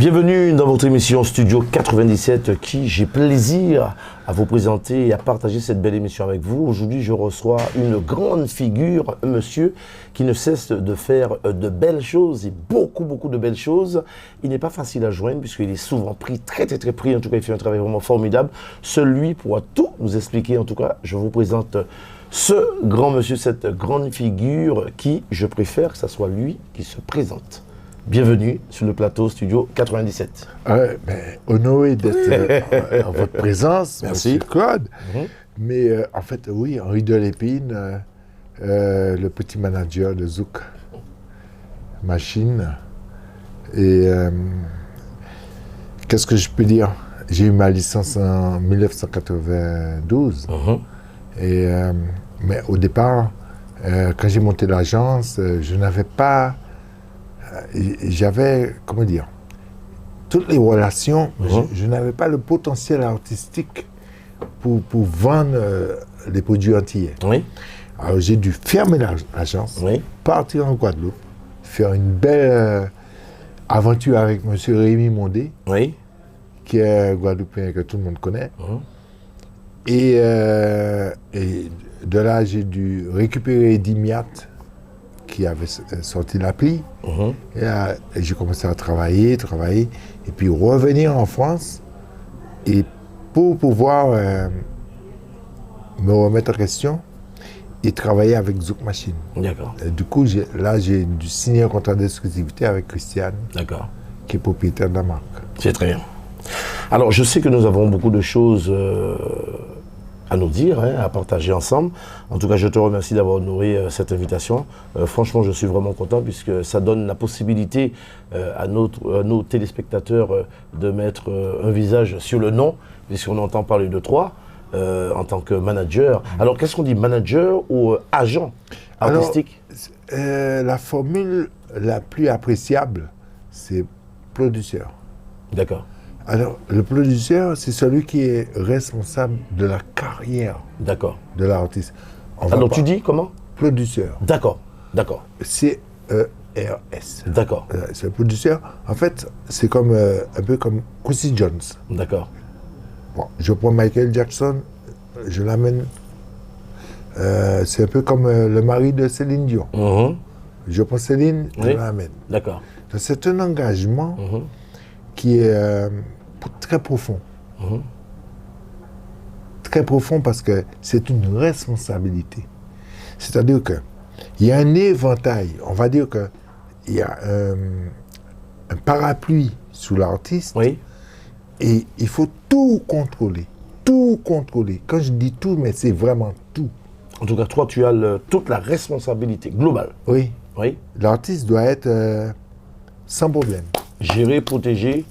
Bienvenue dans votre émission Studio 97 qui j'ai plaisir à vous présenter et à partager cette belle émission avec vous. Aujourd'hui, je reçois une grande figure, un monsieur qui ne cesse de faire de belles choses et beaucoup de belles choses. Il n'est pas facile à joindre puisqu'il est souvent pris, très pris. En tout cas, il fait un travail vraiment formidable. Celui pourra tout nous expliquer. En tout cas, je vous présente ce grand monsieur, cette grande figure qui, je préfère que ce soit lui qui se présente. Bienvenue sur le plateau Studio 97. Honoré d'être en votre présence, merci Monsieur Claude. Mais en fait, oui, Henri Delépine, le petit manager de Zouk Machine. Et qu'est-ce que je peux dire? J'ai eu ma licence en 1992. Mais au départ, quand j'ai monté l'agence, je n'avais pas... J'avais, comment dire, toutes les relations, je n'avais pas le potentiel artistique pour vendre les produits antillais. Oui. Alors j'ai dû fermer l'agence, partir en Guadeloupe, faire une belle aventure avec M. Rémi Mondé, qui est un Guadeloupéen que tout le monde connaît. Et de là, j'ai dû récupérer Eddie Miat, qui avait sorti l'appli. Et j'ai commencé à travailler, et puis revenir en France, et pour pouvoir me remettre en question et travailler avec Zouk Machine. D'accord. Du coup, j'ai dû signer un contrat d'exclusivité avec Christiane, qui est propriétaire de la marque. C'est très bien. Alors, je sais que nous avons beaucoup de choses à nous dire, à partager ensemble. En tout cas, je te remercie d'avoir honoré cette invitation. Franchement, je suis vraiment content puisque ça donne la possibilité à nos téléspectateurs de mettre un visage sur le nom, puisqu'on entend parler de toi en tant que manager. Alors, qu'est-ce qu'on dit, manager ou agent artistique? Alors, la formule la plus appréciable, c'est producteur. D'accord. Alors, le producteur, c'est celui qui est responsable de la carrière de l'artiste. Alors, tu dis comment? Producteur. D'accord. C-E-R-S. D'accord. C'est le producteur. En fait, c'est comme un peu comme Quincy Jones. D'accord. Bon, je prends Michael Jackson, je l'amène. C'est un peu comme le mari de Céline Dion. Je prends Céline, je l'amène. D'accord. C'est un engagement qui est très profond. Très profond parce que c'est une responsabilité. C'est-à-dire qu'il y a un éventail, on va dire qu'il y a un parapluie sous l'artiste et il faut tout contrôler. Tout contrôler. Quand je dis tout, mais c'est vraiment tout. En tout cas, toi, tu as toute la responsabilité globale. Oui. L'artiste doit être sans problème. Gérer, protéger.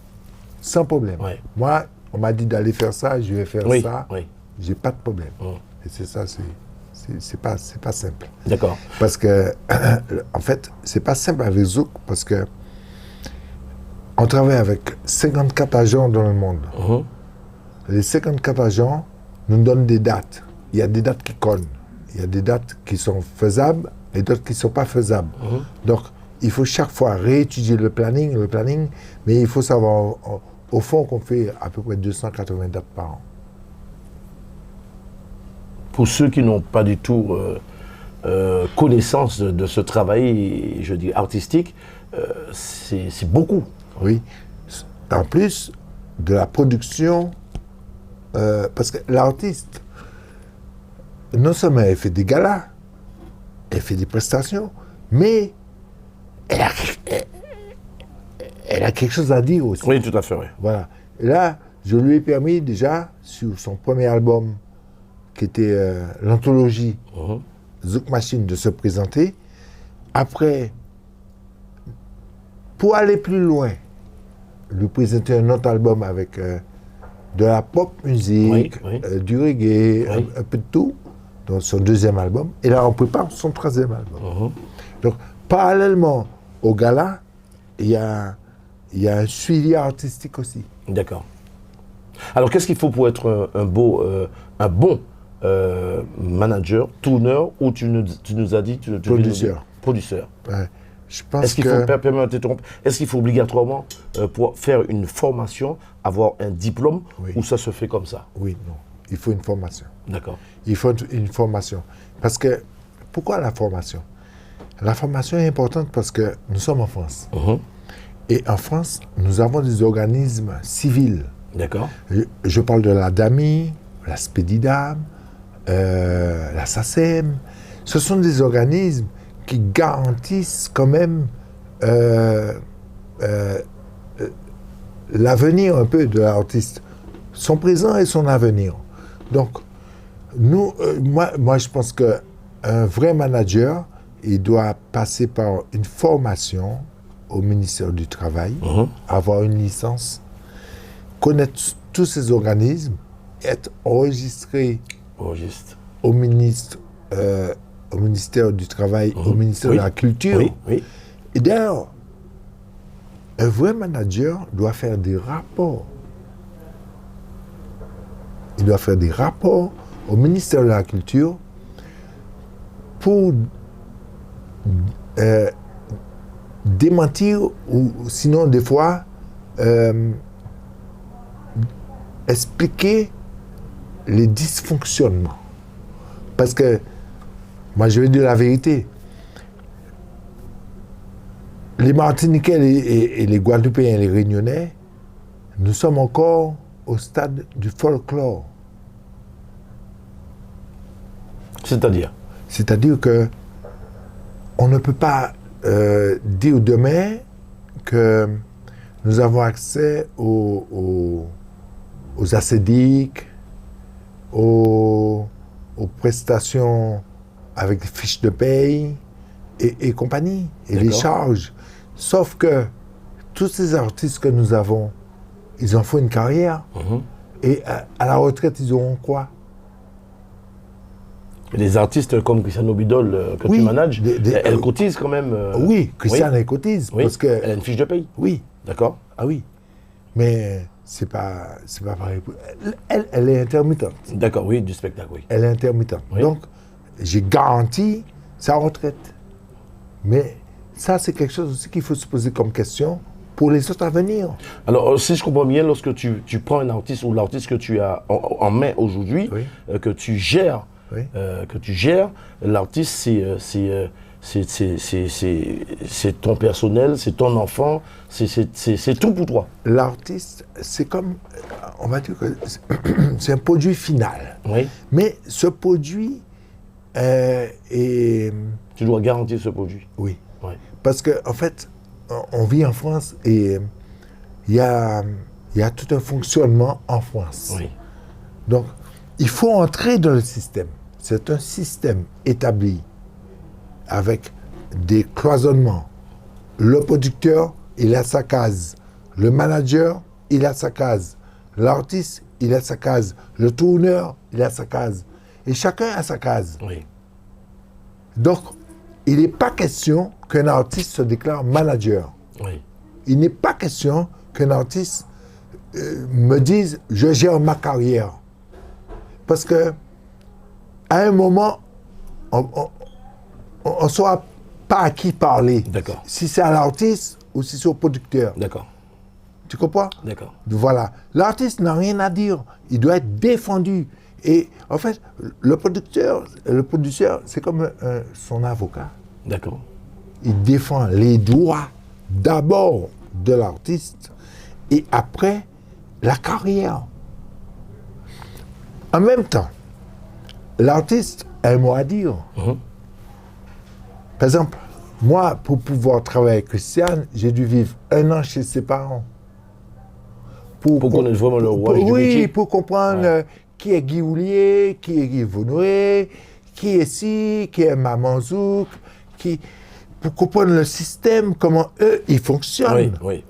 Sans problème. Moi, on m'a dit d'aller faire ça, je vais faire ça. J'ai pas de problème. Et c'est ça, c'est pas simple. D'accord. Parce que, en fait, c'est pas simple avec Zouk parce que on travaille avec 54 agents dans le monde. Les 54 agents nous donnent des dates. Il y a des dates qui collent. Il y a des dates qui sont faisables et d'autres qui ne sont pas faisables. Donc, il faut chaque fois réétudier le planning, mais il faut savoir au fond qu'on fait à peu près 280 dates par an. Pour ceux qui n'ont pas du tout connaissance de ce travail, je dis artistique, c'est beaucoup. Oui. En plus de la production, parce que l'artiste, non seulement elle fait des galas, elle fait des prestations, mais elle a quelque chose à dire aussi. Oui, tout à fait, oui. Voilà. Et là, je lui ai permis déjà, sur son premier album, qui était l'anthologie Zouk Machine, de se présenter. Après, pour aller plus loin, lui présenter un autre album avec de la pop musique, du reggae, un peu de tout, dans son deuxième album. Et là, on prépare son troisième album. Donc, parallèlement au gala, il y a un suivi artistique aussi. D'accord. Alors, qu'est-ce qu'il faut pour être un bon manager, tourneur, ou tu nous as dit... Producteur. Producteur. Ouais. Je pense est-ce qu'il faut obligatoirement, pour faire une formation, avoir un diplôme, ou ça se fait comme ça? Oui, non. Il faut une formation. D'accord. Il faut une formation. Parce que, pourquoi la formation? La formation est importante parce que nous sommes en France. Et en France, nous avons des organismes civils. D'accord. Je parle de la DAMI, la SPEDIDAM, la SACEM. Ce sont des organismes qui garantissent quand même l'avenir un peu de l'artiste, son présent et son avenir. Donc, moi, je pense qu'un vrai manager, il doit passer par une formation au ministère du Travail, avoir une licence, connaître tous ces organismes, être enregistré au ministère du Travail, au ministère de la Culture. Et d'ailleurs, un vrai manager doit faire des rapports. Il doit faire des rapports au ministère de la Culture pour démentir ou sinon des fois expliquer les dysfonctionnements. Parce que moi je vais dire la vérité. Les Martiniquais et les Guadeloupéens et les Réunionnais, nous sommes encore au stade du folklore. C'est-à-dire? C'est-à-dire que on ne peut pas dire demain que nous avons accès aux ACDIC, aux prestations avec des fiches de paye et compagnie, et les charges. Sauf que tous ces artistes que nous avons, ils en font une carrière. Et à la retraite, ils auront quoi? Les artistes comme Christiane Bidol que tu manages, elles cotisent quand même. Oui, Christiane, elle cotise. Parce que, elle a une fiche de paye. Oui. D'accord. Ah oui. Mais c'est pas pareil. Elle est intermittente. D'accord, oui, du spectacle, oui. Elle est intermittente. Donc, j'ai garanti sa retraite. Mais ça, c'est quelque chose aussi qu'il faut se poser comme question pour les autres à venir. Alors, si je comprends bien, lorsque tu prends un artiste ou l'artiste que tu as en main aujourd'hui, que tu gères, l'artiste, c'est ton personnel, c'est ton enfant, c'est tout pour toi. L'artiste, c'est comme, on va dire que c'est un produit final. Oui. Mais ce produit est... Tu dois garantir ce produit. Oui. Parce qu'en fait, on vit en France et il y a tout un fonctionnement en France. Oui. Donc, il faut entrer dans le système. C'est un système établi avec des cloisonnements. Le producteur, il a sa case. Le manager, il a sa case. L'artiste, il a sa case. Le tourneur, il a sa case. Et chacun a sa case. Oui. Donc, il n'est pas question qu'un artiste se déclare manager. Oui. Il n'est pas question qu'un artiste me dise « je gère ma carrière ». Parce que à un moment, on ne saura pas à qui parler. D'accord. Si c'est à l'artiste ou si c'est au producteur. D'accord. Tu comprends? D'accord. Voilà. L'artiste n'a rien à dire. Il doit être défendu. Et en fait, le producteur, c'est comme son avocat. D'accord. Il défend les droits d'abord de l'artiste et après la carrière. En même temps, l'artiste a un mot à dire. Par exemple, moi, pour pouvoir travailler avec Christiane, j'ai dû vivre 1 an chez ses parents. Pour connaître vraiment le roi du métier. Oui, pour comprendre qui est Guy Houllier, qui est Guy Vaunoé, qui est ci, qui est Maman Zouk, pour comprendre le système, comment eux, ils fonctionnent. Oui.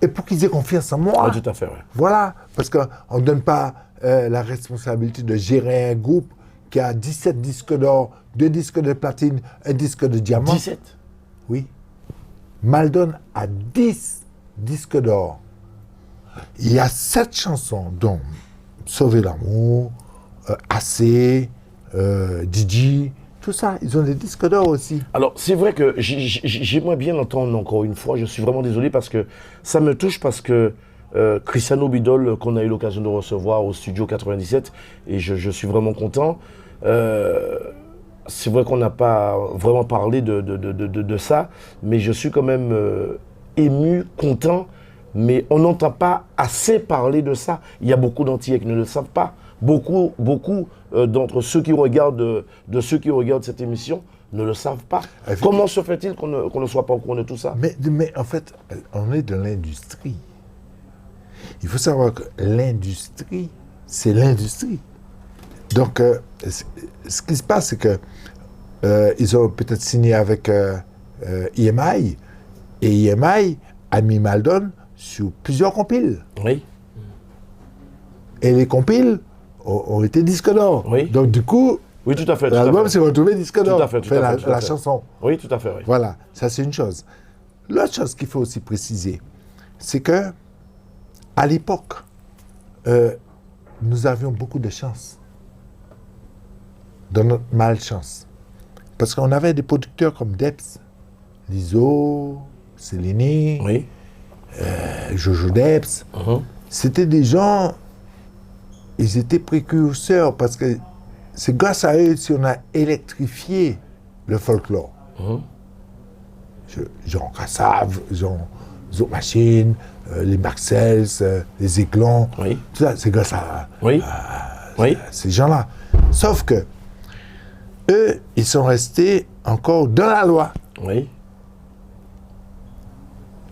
Et pour qu'ils aient confiance en moi. Oui, tout à fait, oui. Voilà, parce qu'on ne donne pas la responsabilité de gérer un groupe qui a 17 disques d'or, 2 disques de platine, 1 disque de diamant. 17? Oui. Maldon a 10 disques d'or. Il y a 7 chansons, dont Sauver l'amour, AC, Didi, Tout ça, ils ont des disques d'or aussi. Alors, c'est vrai que j'aimerais bien l'entendre encore une fois. Je suis vraiment désolé parce que ça me touche parce que Cristiano Bidol, qu'on a eu l'occasion de recevoir au Studio 97, et je suis vraiment content. C'est vrai qu'on n'a pas vraiment parlé de ça, mais je suis quand même ému, content, mais on n'entend pas assez parler de ça. Il y a beaucoup d'Antillais qui ne le savent pas. Beaucoup d'entre ceux qui regardent, ceux qui regardent cette émission ne le savent pas. Comment se fait-il qu'on ne soit pas au courant de tout ça? Mais en fait, on est dans l'industrie. Il faut savoir que l'industrie, c'est l'industrie. Donc, ce qui se passe, c'est que ils ont peut-être signé avec EMI, et EMI a mis Maldon sur plusieurs compiles. Oui. Et les compiles ont été disques d'or. Oui. Donc, du coup, oui, tout à fait. l'album s'est retrouvé disque d'or. Tout à fait. La chanson. Oui, tout à fait. Oui. Voilà, ça c'est une chose. L'autre chose qu'il faut aussi préciser, c'est que à l'époque, nous avions beaucoup de chance dans notre malchance. Parce qu'on avait des producteurs comme Debs, Lizo, Céline, oui. Jojo Debs. C'était des gens, ils étaient précurseurs parce que c'est grâce à eux si on a électrifié le folklore. Jean Cassav, Jean Machine, les Marcels, les Aiglons, oui. Tout ça, c'est grâce à, oui. Ces gens-là. Sauf que eux, ils sont restés encore dans la loi. Oui.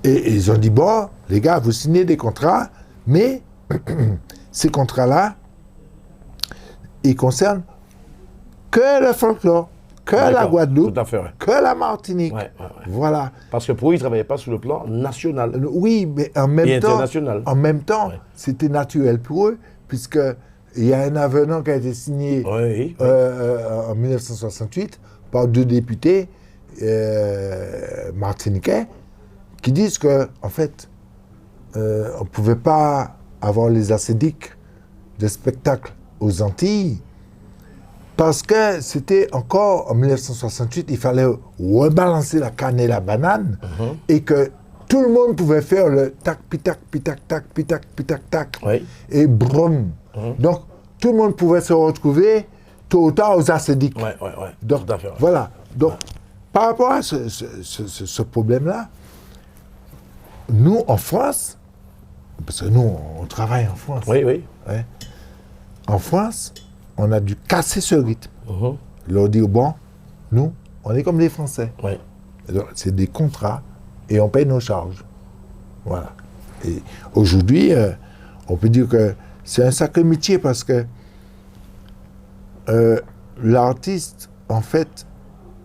Et ils ont dit, bon, les gars, vous signez des contrats, mais ces contrats-là, ils concernent que le folklore, que la Guadeloupe, que la Martinique. Voilà. Parce que pour eux, ils ne travaillaient pas sur le plan national. Oui, mais en même temps, c'était naturel pour eux, puisqu'il y a un avenant qui a été signé en 1968 par 2 députés martiniquais qui disent que, en fait, on ne pouvait pas avoir les acédiques de spectacle aux Antilles parce que c'était encore en 1968, il fallait rebalancer la canne et la banane et que tout le monde pouvait faire le tac, pitac, pitac, tac, pitac, pitac, tac et brum. Donc, tout le monde pouvait se retrouver tôt ou tard aux acédiques. Donc, voilà. Donc, par rapport à ce problème-là, nous, en France, parce que nous, on travaille en France. En France, on a dû casser ce rythme. Leur dire, bon, nous, on est comme les Français. C'est des contrats et on paye nos charges. Voilà. Et aujourd'hui, on peut dire que c'est un sacré métier parce que l'artiste, en fait,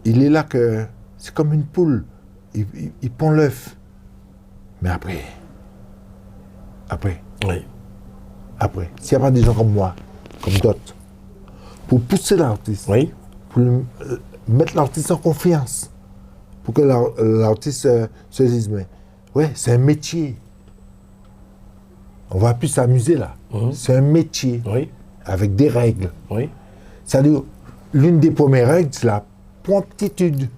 il est là que... C'est comme une poule. Il pond l'œuf. Mais après, s'il n'y a pas des gens comme moi, comme d'autres, pour pousser l'artiste, pour mettre l'artiste en confiance, pour que l'artiste se dise, mais ouais, c'est un métier. On va plus s'amuser là. C'est un métier avec des règles. C'est-à-dire, l'une des premières règles, c'est la promptitude.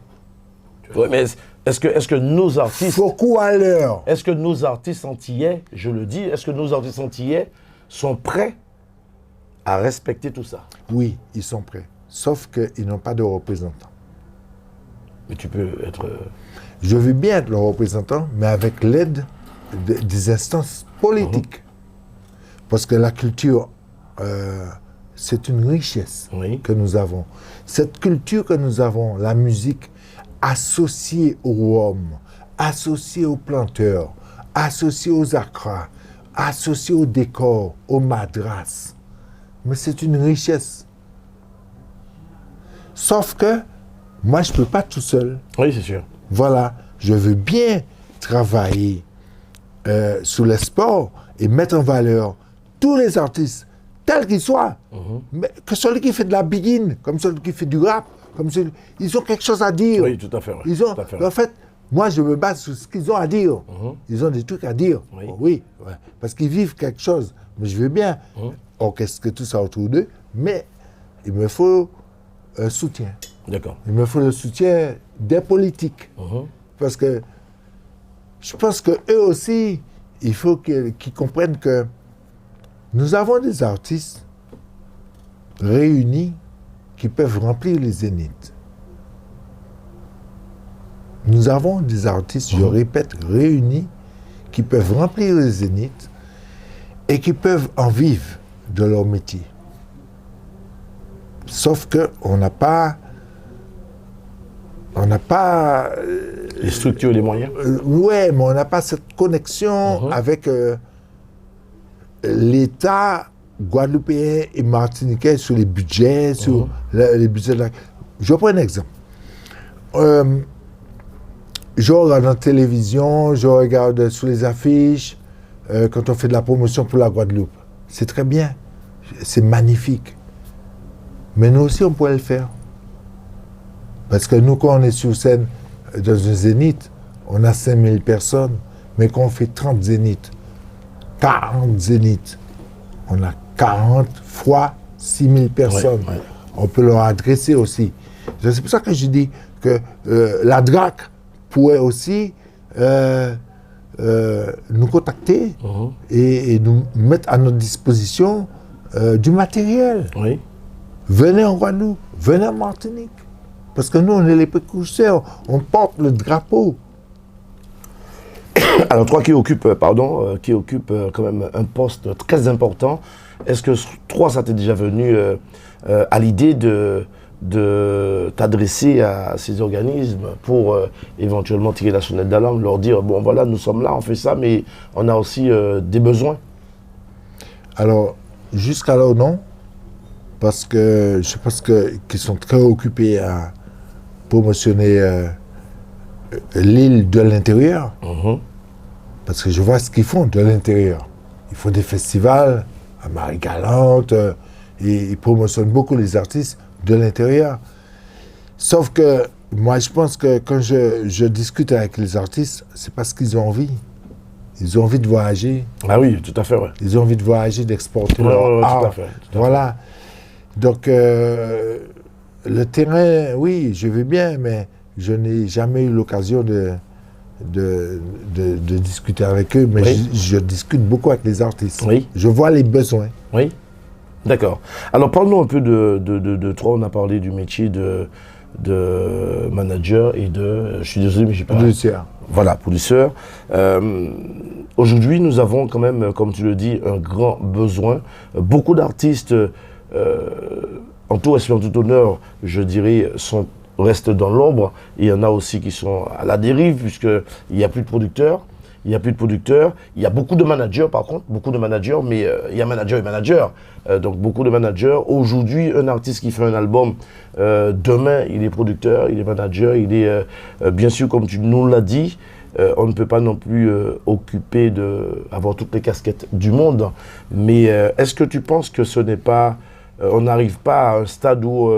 Mais est-ce que nos artistes... Beaucoup à l'heure. Est-ce que nos artistes antillais, je le dis, est-ce que nos artistes antillais sont prêts à respecter tout ça? Oui, ils sont prêts. Sauf qu'ils n'ont pas de représentants. Mais tu peux être... Je veux bien être le représentant, mais avec l'aide des instances politiques. Parce que la culture, c'est une richesse que nous avons. Cette culture que nous avons, la musique, associée aux hommes, associée aux planteurs, associée aux acras, associée au décor, aux madras. Mais c'est une richesse. Sauf que moi, je ne peux pas tout seul. Oui, c'est sûr. Voilà, je veux bien travailler sur le sport et mettre en valeur tous les artistes, tels qu'ils soient. Mais que celui qui fait de la biguine, comme celui qui fait du rap, ils ont quelque chose à dire. Oui, tout à fait. En fait, moi, je me base sur ce qu'ils ont à dire. Ils ont des trucs à dire. Parce qu'ils vivent quelque chose. Mais je veux bien orchestrer tout ça autour d'eux, mais il me faut un soutien. D'accord. Il me faut le soutien des politiques. Parce que je pense qu'eux aussi, il faut qu'ils comprennent que nous avons des artistes réunis qui peuvent remplir les zéniths. Nous avons des artistes, je répète, réunis qui peuvent remplir les zéniths et qui peuvent en vivre de leur métier. Sauf qu'on n'a pas... les structures et les moyens. Oui, mais on n'a pas cette connexion avec l'État guadeloupéen et martiniquais sur les budgets, sur les budgets de la... Je prends un exemple. Je regarde en télévision, je regarde sur les affiches, quand on fait de la promotion pour la Guadeloupe. C'est très bien, c'est magnifique. Mais nous aussi, on pourrait le faire. Parce que nous, quand on est sur scène dans un zénith, on a 5000 personnes, mais quand on fait 30 zéniths, 40 zéniths, on a 40 fois 6000 personnes. Ouais. On peut leur adresser aussi. C'est pour ça que je dis que la DRAC pourrait aussi nous contacter et nous mettre à notre disposition du matériel. Oui. Venez en Guadeloupe, venez en Martinique. Parce que nous, on est les précurseurs, on porte le drapeau. Alors, toi qui occupes quand même un poste très important, est-ce que toi, ça t'est déjà venu à l'idée de t'adresser à ces organismes pour éventuellement tirer la sonnette d'alarme, leur dire, bon voilà, nous sommes là, on fait ça, mais on a aussi des besoins? Alors, jusqu'alors, non. Parce que je pense qu'ils sont très occupés à promotionner l'île de l'intérieur. Parce que je vois ce qu'ils font de l'intérieur. Ils font des festivals à Marie-Galante, et ils promotionnent beaucoup les artistes de l'intérieur. Sauf que moi, je pense que quand je discute avec les artistes, c'est parce qu'ils ont envie. Ils ont envie de voyager. Ah oui, tout à fait, ouais. Ils ont envie de voyager, d'exporter leur art. Tout à fait. Voilà. Donc, le terrain, oui, je vais bien, mais je n'ai jamais eu l'occasion de discuter avec eux, mais je discute beaucoup avec les artistes. Oui. Je vois les besoins. Oui, d'accord. Alors, parlons un peu de toi. On a parlé du métier de manager et je suis désolé, mais je n'ai pas... Producteur. Voilà, producteur. Aujourd'hui, nous avons quand même, comme tu le dis, un grand besoin. Beaucoup d'artistes, en tout respect, en tout honneur, je dirais, restent dans l'ombre. Il y en a aussi qui sont à la dérive, puisqu'il n'y a plus de producteurs. Il y a beaucoup de managers, par contre, mais il y a manager et manager. Donc beaucoup de managers. Aujourd'hui, un artiste qui fait un album, demain, il est producteur, il est manager, il est, bien sûr, comme tu nous l'as dit, on ne peut pas non plus occuper avoir toutes les casquettes du monde. Mais est-ce que tu penses que ce n'est pas, on n'arrive pas à un stade où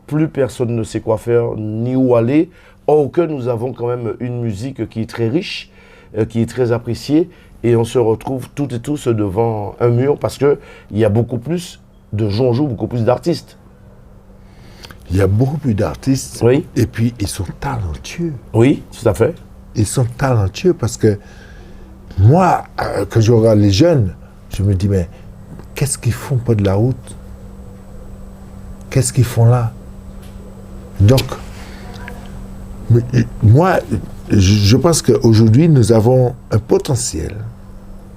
plus personne ne sait quoi faire ni où aller, or que nous avons quand même une musique qui est très riche, qui est très appréciée, et on se retrouve toutes et tous devant un mur parce qu'il y a beaucoup plus de jonjous, beaucoup plus d'artistes. Il y a beaucoup plus d'artistes, oui. Et puis ils sont talentueux. Oui, tout à fait. Ils sont talentueux parce que moi, quand je regarde les jeunes, je me dis, mais qu'est-ce qu'ils font pas de la route? Qu'est-ce qu'ils font là? Donc, moi, je pense qu'aujourd'hui, nous avons un potentiel.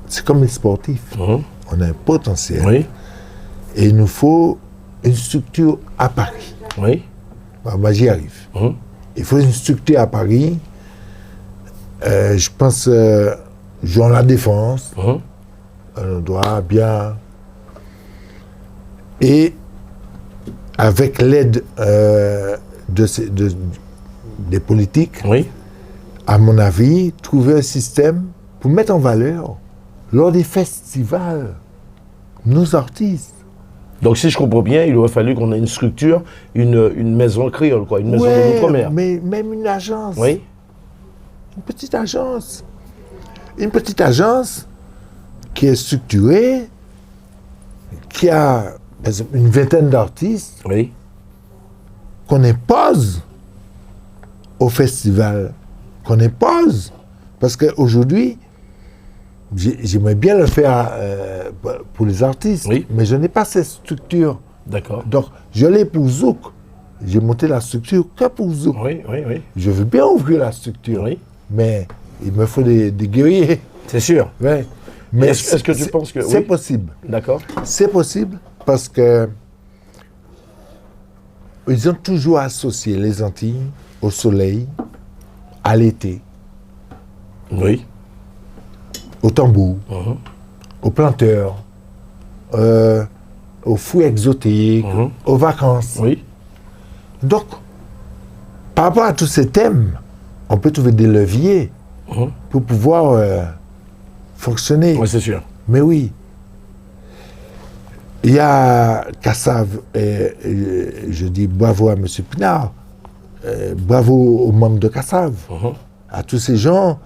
C'est comme les sportifs. On a un potentiel. Oui. Et il nous faut une structure à Paris. Oui. Moi, j'y arrive. Il faut une structure à Paris. Je pense, Jean La Défense, on doit bien... Et avec l'aide des politiques, oui. À mon avis, trouver un système pour mettre en valeur, lors des festivals, nos artistes. Donc, si je comprends bien, il aurait fallu qu'on ait une structure, une maison créole, quoi, une maison de l'outre-mer. Mais même une agence. Oui. Une petite agence. Une petite agence qui est structurée, qui a, par exemple, une vingtaine d'artistes. Oui. qu'on impose au festival, qu'on impose. Parce qu'aujourd'hui, j'aimerais bien le faire pour les artistes, mais je n'ai pas cette structure. D'accord. Donc, je l'ai pour Zouk. J'ai monté la structure que pour Zouk. Oui. Je veux bien ouvrir la structure, mais il me faut des guerriers. C'est sûr. Ouais. Mais est-ce que tu penses que... C'est possible. D'accord. C'est possible parce que ils ont toujours associé les Antilles au soleil, à l'été. Oui. Au tambour, aux planteurs, aux fruits exotiques, aux vacances. Oui. Donc, par rapport à tous ces thèmes, on peut trouver des leviers pour pouvoir fonctionner. Oui, c'est sûr. Mais oui. Il y a Kassav, je dis bravo à M. Pinard, bravo aux membres de Kassav, à tous ces gens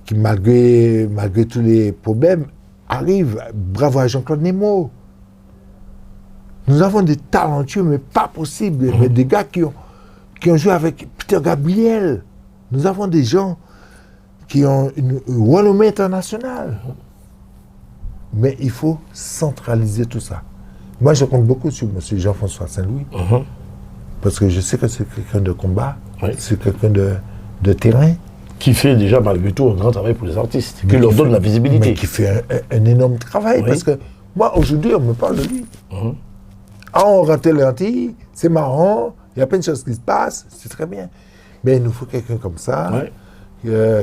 qui, malgré tous les problèmes, arrivent. Bravo à Jean-Claude Nemo. Nous avons des talentueux, mais pas possible. Mais des gars qui ont joué avec Peter Gabriel. Nous avons des gens qui ont une renommée internationale. Mais il faut centraliser tout ça. Moi, je compte beaucoup sur M. Jean-François Saint-Louis. Parce que je sais que c'est quelqu'un de combat, c'est quelqu'un de terrain. Qui fait déjà, malgré tout, un grand travail pour les artistes, qui leur donne la visibilité. Mais qui fait un énorme travail, parce que moi, aujourd'hui, on me parle de lui. Ah, on ratait l'Antilles, c'est marrant, il y a plein de choses qui se passent, c'est très bien. Mais il nous faut quelqu'un comme ça,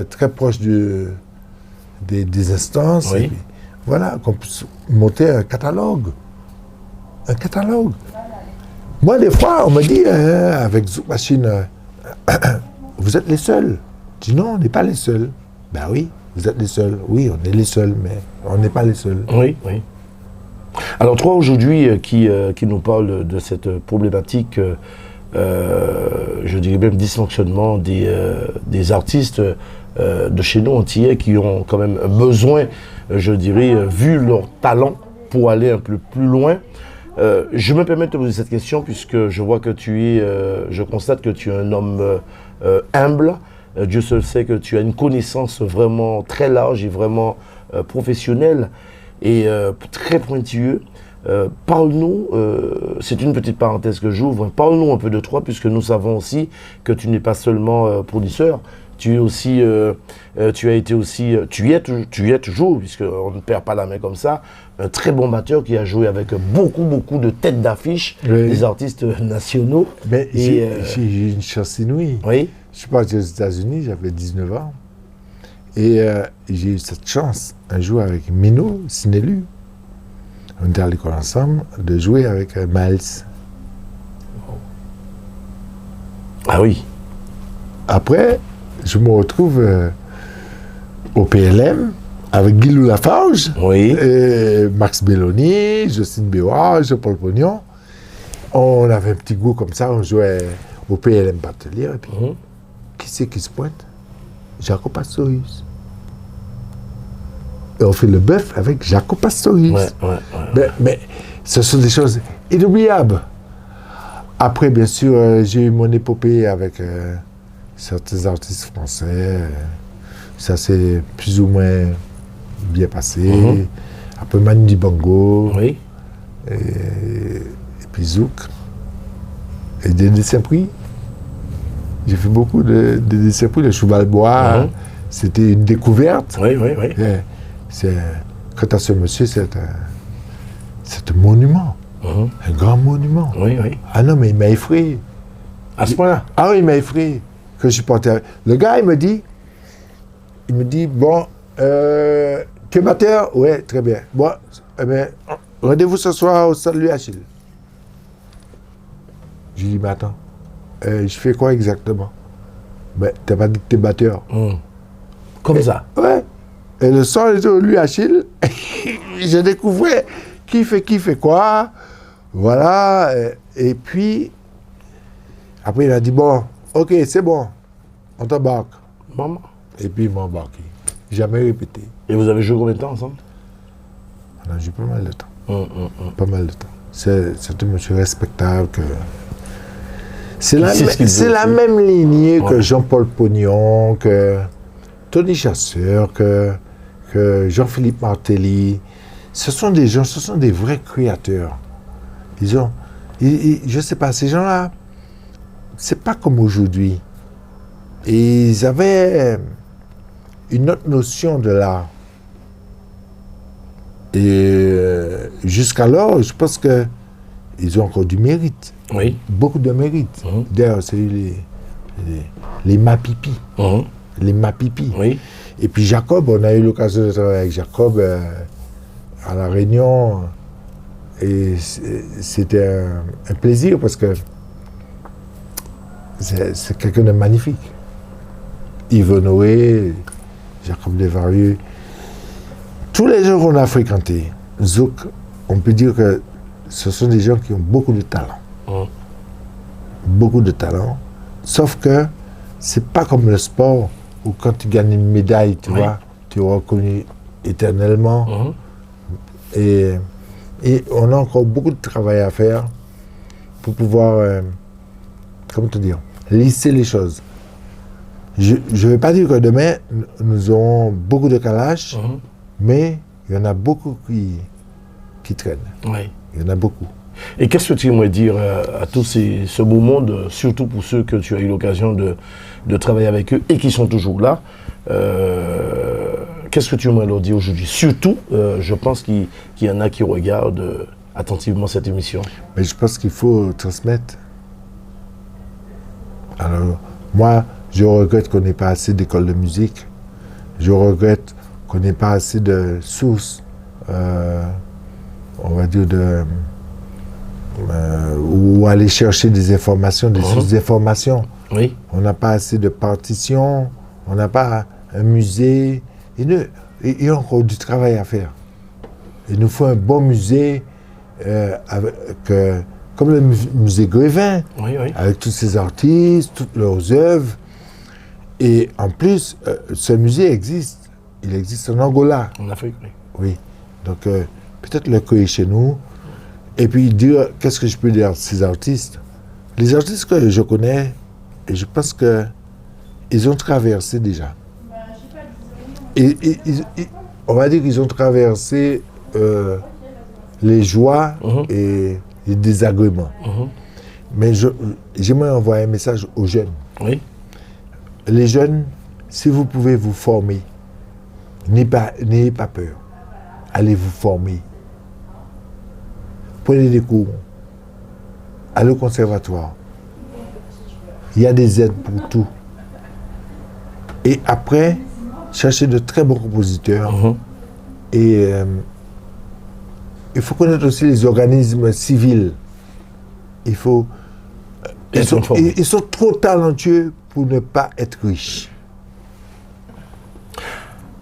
très proche des instances. Et puis, voilà, qu'on puisse monter un catalogue. Un catalogue. Moi, des fois, on me dit, avec Zouk Machine, vous êtes les seuls. Je dis non, on n'est pas les seuls. Ben oui, vous êtes les seuls. Oui, on est les seuls, mais on n'est pas les seuls. Oui. Alors toi, aujourd'hui, qui nous parle de cette problématique, je dirais même dysfonctionnement des artistes de chez nous, antillais, qui ont quand même besoin, je dirais, vu leur talent pour aller un peu plus loin. Je me permets de te poser cette question puisque je vois que je constate que tu es un homme humble. Dieu seul sait que tu as une connaissance vraiment très large et vraiment professionnelle et très pointilleuse. Parle-nous, c'est une petite parenthèse que j'ouvre, parle-nous un peu de toi puisque nous savons aussi que tu n'es pas seulement producteur, tu es aussi, tu es toujours, puisqu'on ne perd pas la main comme ça, un très bon batteur qui a joué avec beaucoup de têtes d'affiche, des artistes nationaux. Mais j'ai une chance inouïe. Oui. Je suis parti aux États-Unis, j'avais 19 ans. Et j'ai eu cette chance, un jour avec Mino Sinelu, on était à l'école ensemble, de jouer avec Miles. Ah oui. Après, je me retrouve au PLM avec Guilou Lafarge, Max Belloni, Justine Béois, Jean-Paul Pognon. On avait un petit goût comme ça, on jouait au PLM Batelier. Et puis, qui c'est qui se pointe? Jaco Pastorius. Et on fait le bœuf avec Jaco Pastorius. Mais ce sont des choses inoubliables. Après, bien sûr, j'ai eu mon épopée avec certains artistes français. Ça s'est plus ou moins bien passé. Après Manu Dibango. Oui. Et puis Zouk. Et des dessins pris. J'ai fait beaucoup de dessins pris. Le Cheval-Bois, c'était une découverte. Oui. Quant à ce monsieur, c'est un monument. Un grand monument. Oui. Ah non, mais il m'a effrayé. À ce point-là? Ah oui, il m'a effrayé. Que je portais. Le gars, il me dit, bon, tu es batteur? Oui, très bien. Bon, rendez-vous ce soir au stade Louis Achille. Je lui dis, mais attends, je fais quoi exactement? Ben, tu n'as pas dit que tu es batteur. Comme ça? Ouais. Et le soir, j'étais au Louis Achille. Je découvrais qui fait quoi. Voilà. Et puis, après, il a dit, bon, ok, c'est bon, on t'embarque. Maman. Et puis, il m'a embarqué. Jamais répété. Et vous avez joué combien de temps ensemble? On a joué pas mal de temps. Pas mal de temps. C'est un monsieur respectable C'est la même lignée que Jean-Paul Pognon, que Tony Chasseur, que Jean-Philippe Martelly. Ce sont des gens, ce sont des vrais créateurs. Je ne sais pas, ces gens-là, c'est pas comme aujourd'hui. Ils avaient une autre notion de l'art. Et jusqu'alors, je pense qu'ils ont encore du mérite. Oui. Beaucoup de mérite. D'ailleurs, c'est les Mapipi. Les Mapipi. Oui. Et puis Jacob, on a eu l'occasion de travailler avec Jacob à La Réunion. Et c'était un plaisir parce que c'est quelqu'un de magnifique. Yves Noé, Jacob Desvarieux. Tous les gens qu'on a fréquentés, Zouk, on peut dire que ce sont des gens qui ont beaucoup de talent. Beaucoup de talent. Sauf que c'est pas comme le sport où quand tu gagnes une médaille, tu vois, tu es reconnu éternellement. Et on a encore beaucoup de travail à faire pour pouvoir, comment te dire, lisser les choses. Je ne vais pas dire que demain, nous aurons beaucoup de calages, mais il y en a beaucoup qui traînent. Oui. Il y en a beaucoup. Et qu'est-ce que tu aimerais dire à tous ce beau monde, surtout pour ceux que tu as eu l'occasion de travailler avec eux et qui sont toujours là, qu'est-ce que tu aimerais leur dire aujourd'hui? Surtout, je pense qu'il y en a qui regardent attentivement cette émission. Mais je pense qu'il faut transmettre. Alors, moi, je regrette qu'on n'ait pas assez d'écoles de musique. Je regrette qu'on n'ait pas assez de sources, on va dire, où aller chercher des informations, des sources d'informations. Oui. On n'a pas assez de partitions, on n'a pas un musée. Il y a encore du travail à faire. Il nous faut un bon musée, comme le musée Grévin, avec tous ses artistes, toutes leurs œuvres. Et en plus, ce musée existe. Il existe en Angola. En Afrique, oui. Oui. Donc, peut-être le créer chez nous. Et puis dire, qu'est-ce que je peux dire à ces artistes? Les artistes que je connais, et je pense qu'ils ont traversé déjà. Et on va dire qu'ils ont traversé les joies et les désagréments. Mais j'aimerais envoyer un message aux jeunes. Oui. Les jeunes, si vous pouvez vous former, n'ayez pas peur. Allez vous former. Prenez des cours. Allez au conservatoire. Il y a des aides pour tout. Et après, cherchez de très bons compositeurs. Et il faut connaître aussi les organismes civils. Ils sont trop talentueux pour ne pas être riches.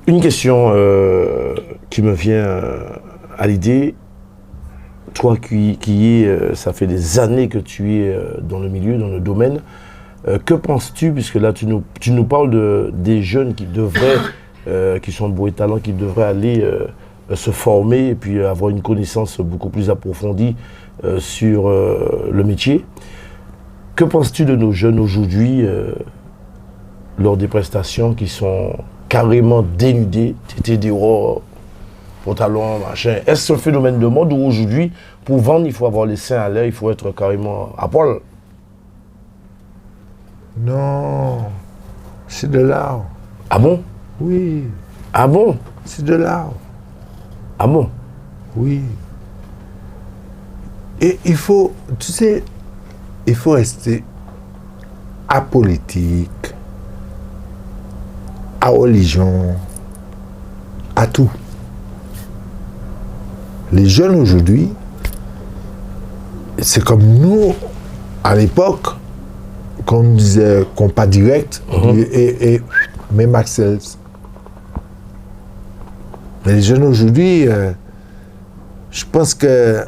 Une question qui me vient à l'idée. Toi ça fait des années que tu es dans le milieu, dans le domaine, que penses-tu, puisque là tu nous parles des jeunes qui devraient, qui sont de beaux talents, qui devraient aller se former et puis avoir une connaissance beaucoup plus approfondie sur le métier. Que penses-tu de nos jeunes aujourd'hui lors des prestations qui sont carrément dénudés, tétés dehors, pantalon, machin? Est-ce que c'est un phénomène de mode où aujourd'hui, pour vendre, il faut avoir les seins à l'air, il faut être carrément à poil? Non, c'est de l'art. Ah bon? Oui. Ah bon? C'est de l'art. Ah bon? Oui. Et il faut, tu sais, il faut rester apolitique, à religion, à tout. Les jeunes aujourd'hui, c'est comme nous, à l'époque, quand on disait compas direct, et même Axel. Mais les jeunes aujourd'hui, je pense que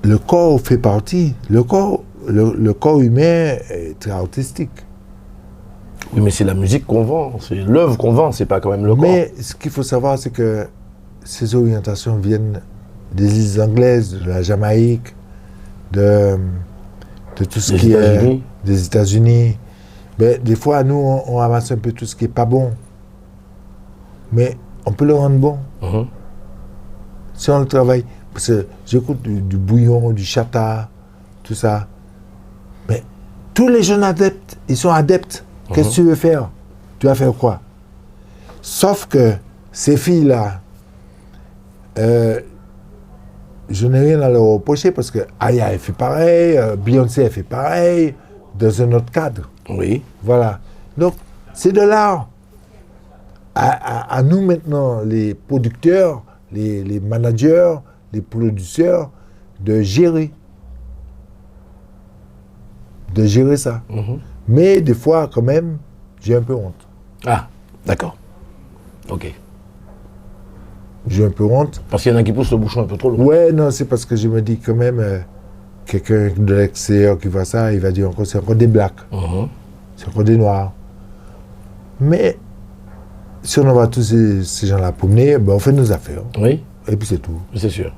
le corps fait partie. Le corps humain est très artistique. Oui, mais c'est la musique qu'on vend, c'est l'œuvre qu'on vend, c'est pas quand même le corps. Mais ce qu'il faut savoir, c'est que ces orientations viennent des îles anglaises, de la Jamaïque, de tout ce qui est des États-Unis. Mais des fois, nous, on ramasse un peu tout ce qui n'est pas bon. Mais on peut le rendre bon. Si on le travaille. Parce que j'écoute du bouillon, du chata, tout ça. Mais tous les jeunes adeptes, ils sont adeptes. Qu'est-ce que tu veux faire? Tu vas faire quoi? Sauf que ces filles-là, je n'ai rien à leur reprocher parce que Aya, elle fait pareil, Beyoncé, elle fait pareil, dans un autre cadre. Oui. Voilà. Donc, c'est de l'art. À nous maintenant, les producteurs, les managers, les producteurs, de gérer. De gérer ça. Mais des fois, quand même, j'ai un peu honte. Ah, d'accord. Ok. J'ai un peu honte. Parce qu'il y en a qui poussent le bouchon un peu trop loin. Ouais, non, c'est parce que je me dis quand même, quelqu'un de l'extérieur qui voit ça, il va dire encore, c'est encore des blacks. C'est encore des noirs. Mais si on envoie tous ces gens-là promener, ben on fait nos affaires. Oui. Et puis c'est tout. C'est sûr.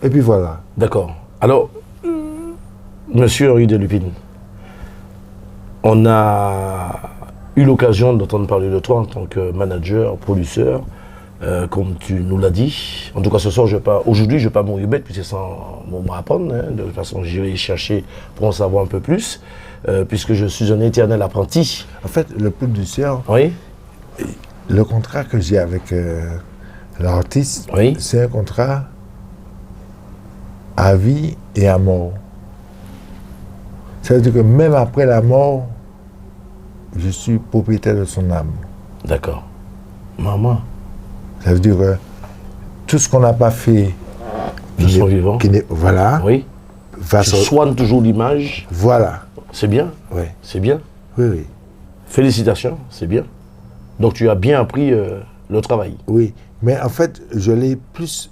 Et puis voilà. D'accord. Alors, Monsieur Henri Delupine, on a eu l'occasion d'entendre parler de toi en tant que manager, producteur, comme tu nous l'as dit. En tout cas, ce soir, aujourd'hui, je ne vais pas mourir bête, puisque c'est sans mon mot à apprendre. Hein. De toute façon, j'irai chercher pour en savoir un peu plus, puisque je suis un éternel apprenti. En fait, le producteur, oui. Le contrat que j'ai avec l'artiste, oui. C'est un contrat à vie et à mort. Ça veut dire que même après la mort, je suis propriétaire de son âme. D'accord. Maman. Ça veut dire que tout ce qu'on n'a pas fait de son vivant. Voilà. Oui. Tu soignes toujours l'image. Voilà. C'est bien. Oui. C'est bien. Oui, oui. Félicitations, c'est bien. Donc tu as bien appris le travail. Oui. Mais en fait, je l'ai plus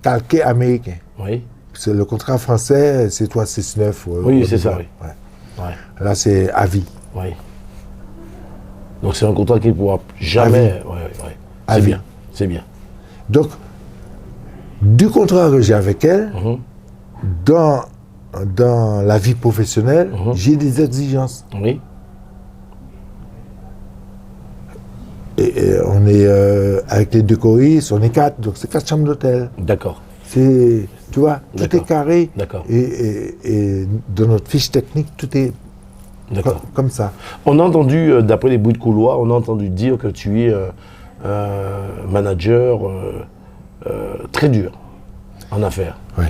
calqué américain. Oui. Parce que le contrat français, c'est 369. Oui, c'est ça, oui. Ouais. Ouais. Là, c'est à vie. Oui. Donc c'est un contrat qui ne pourra jamais... Oui, oui. C'est bien, c'est bien. Donc, du contrat que j'ai avec elle, dans la vie professionnelle, j'ai des exigences. Oui. Et on est avec les deux choristes, on est 4, donc c'est 4 chambres d'hôtel. D'accord. Tu vois, tout est carré. D'accord. Et dans notre fiche technique, tout est comme ça. On a entendu, d'après les bruits de couloir, on a entendu dire que tu es manager très dur en affaires. Oui.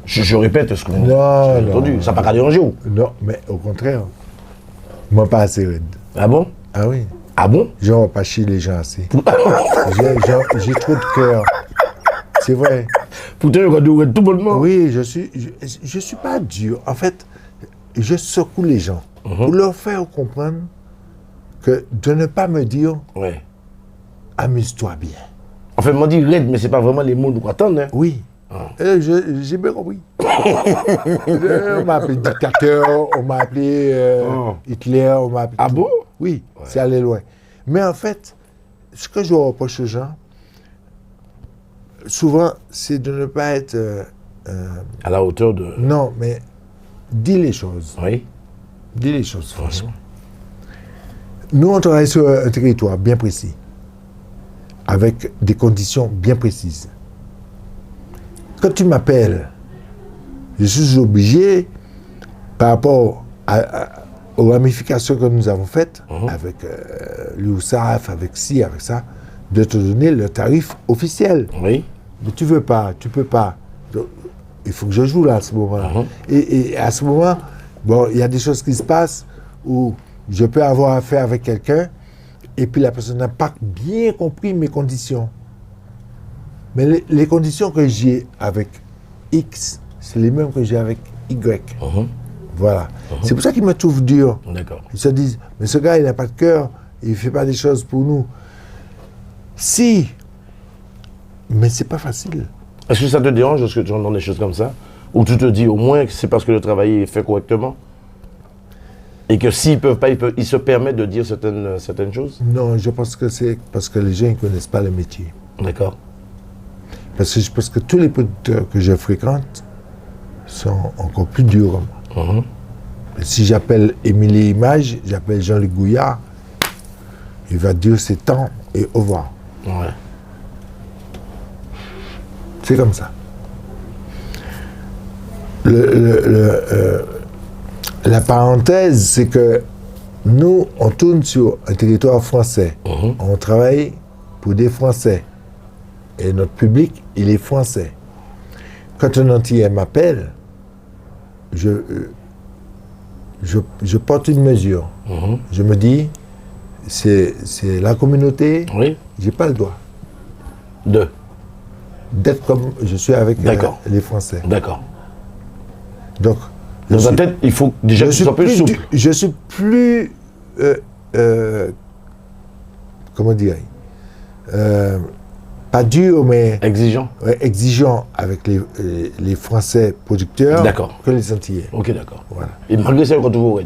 Je répète ce que vous avez entendu. Ça n'a pas qu'à déranger ou? Non, mais au contraire. Moi, pas assez raide. Ah bon? Ah oui. Ah bon? Je ne vais pas chier les gens assez. J'ai trop de cœur. C'est vrai. Pourtant, il y a tout bonnement. Oui, je suis pas dur. En fait, je secoue les gens pour leur faire comprendre que de ne pas me dire amuse-toi bien. En fait, on m'a dit raide, mais ce n'est pas vraiment les mots qu'on attend. Hein? Oui. J'ai bien compris. On m'a appelé dictateur, on m'a appelé Hitler, on m'a appelé... Ah bon? Oui, c'est allé loin. Mais en fait, ce que je reproche aux gens, souvent, c'est de ne pas être... à la hauteur de... Non, mais dis les choses. Oui. Dis les choses, franchement. Nous, on travaille sur un territoire bien précis, avec des conditions bien précises. Quand tu m'appelles, je suis obligé, par rapport aux ramifications que nous avons faites, avec l'USAF, avec ci, avec ça, de te donner le tarif officiel. Oui. Mais tu veux pas, tu peux pas. Donc, il faut que je joue là à ce moment-là. Et à ce moment, bon, il y a des choses qui se passent où je peux avoir affaire avec quelqu'un et puis la personne n'a pas bien compris mes conditions. Mais les conditions que j'ai avec X, c'est les mêmes que j'ai avec Y. Voilà. C'est pour ça qu'ils me trouvent dur. D'accord. Ils se disent, mais ce gars, il n'a pas de cœur, il ne fait pas des choses pour nous. Si, mais c'est pas facile. Est-ce que ça te dérange lorsque tu entends des choses comme ça? Ou tu te dis au moins que c'est parce que le travail est fait correctement? Et que s'ils ne peuvent pas, ils se permettent de dire certaines choses? Non, je pense que c'est parce que les gens ne connaissent pas le métier. D'accord. Parce que je pense que tous les producteurs que je fréquente, sont encore plus durs. Si j'appelle Émilie Image, j'appelle Jean-Luc Gouillard, il va dire c'est temps et au revoir. Ouais. C'est comme ça. La parenthèse, c'est que nous, on tourne sur un territoire français. On travaille pour des Français. Et notre public, il est français. Quand un Antillais m'appelle, je porte une mesure. Je me dis, c'est la communauté, j'ai pas le droit. D'être comme je suis avec les Français. D'accord. Donc, dans ta tête, il faut déjà que tu sois plus souple. Je suis plus, comment dire, pas dur, mais exigeant. Exigeant avec les Français producteurs que les Antillais. Ok, d'accord. Voilà. Et malgré ça, quand tu vois,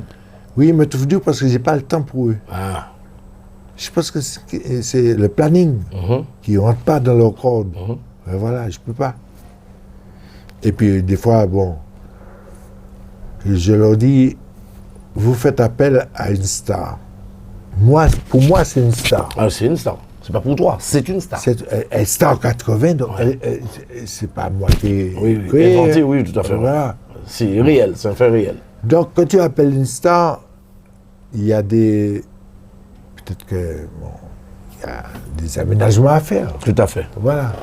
oui, mais tout dur parce que j'ai pas le temps pour eux. Ah. Je pense que c'est le planning qui ne rentre pas dans leur corde. Voilà, je peux pas. Et puis, des fois, bon, je leur dis, vous faites appel à une star. Pour moi, c'est une star. Ah, c'est une star. C'est pas pour toi, c'est une star. Elle est star 80, donc c'est pas moi qui... Oui, inventé, oui, tout à fait. Voilà. C'est réel, c'est un fait réel. Donc, quand tu appelles une star, il y a des... Peut-être que, bon, il y a des aménagements à faire. Tout à fait. Voilà.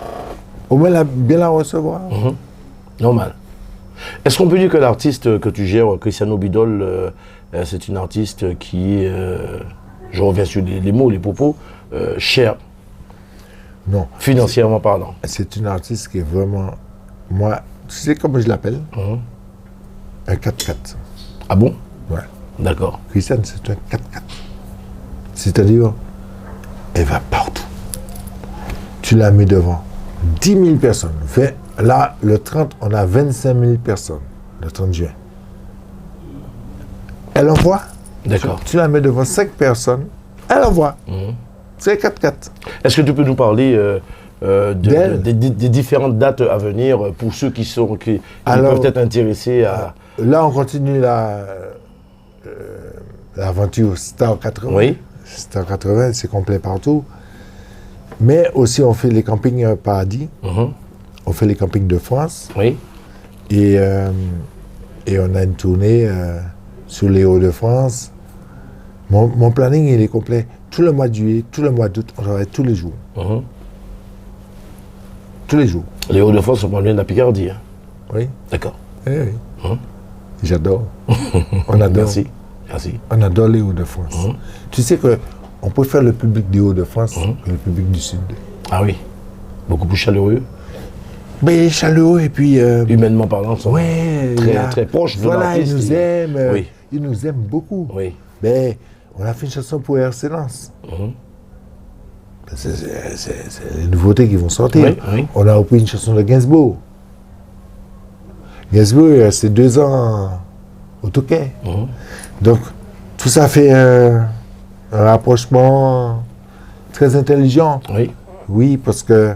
Au moins, bien la recevoir. Normal. Est-ce qu'on peut dire que l'artiste que tu gères, Cristiano Bidol, c'est une artiste qui est, je reviens sur les mots, les propos, chère? Non. Financièrement parlant. C'est une artiste qui est vraiment... Moi, tu sais comment je l'appelle? Un 4x4. Ah bon? Ouais. D'accord. Christiane, c'est un 4x4. C'est-à-dire, elle va partout. Tu la mets devant 10 000 personnes. Là, le 30, on a 25 000 personnes, le 30 juin. Elle envoie. D'accord. Tu la mets devant 5 personnes, elle envoie. C'est 4x4. Est-ce que tu peux nous parler des différentes dates à venir pour ceux qui peuvent être intéressés à... Là, on continue l'aventure Star 80. Oui. Star 80, c'est complet partout. Mais aussi, on fait les campings Paradis. On fait les campings de France. Oui. Et on a une tournée sur les Hauts-de-France. Mon planning, il est complet. Tout le mois de juillet, tout le mois d'août, on travaille tous les jours. Tous les jours. Les Hauts-de-France sont pas loin de la Picardie. Hein. Oui. D'accord. Oui. J'adore. On adore. Merci. Merci. On adore les Hauts-de-France. Tu sais qu'on préfère le public des Hauts-de-France que le public du Sud. Ah oui. Beaucoup plus chaleureux. Mais chaleureux et puis... humainement parlant, ils sont très proches de l'artiste. Voilà, ils nous aiment. Oui. Ils nous aiment beaucoup. Oui. Mais on a fait une chanson pour RC Lens. C'est les nouveautés qui vont sortir. Oui. On a repris une chanson de Gainsbourg. Gainsbourg est resté 2 ans au Touquet. Donc, tout ça fait un rapprochement très intelligent. Oui. Oui, parce que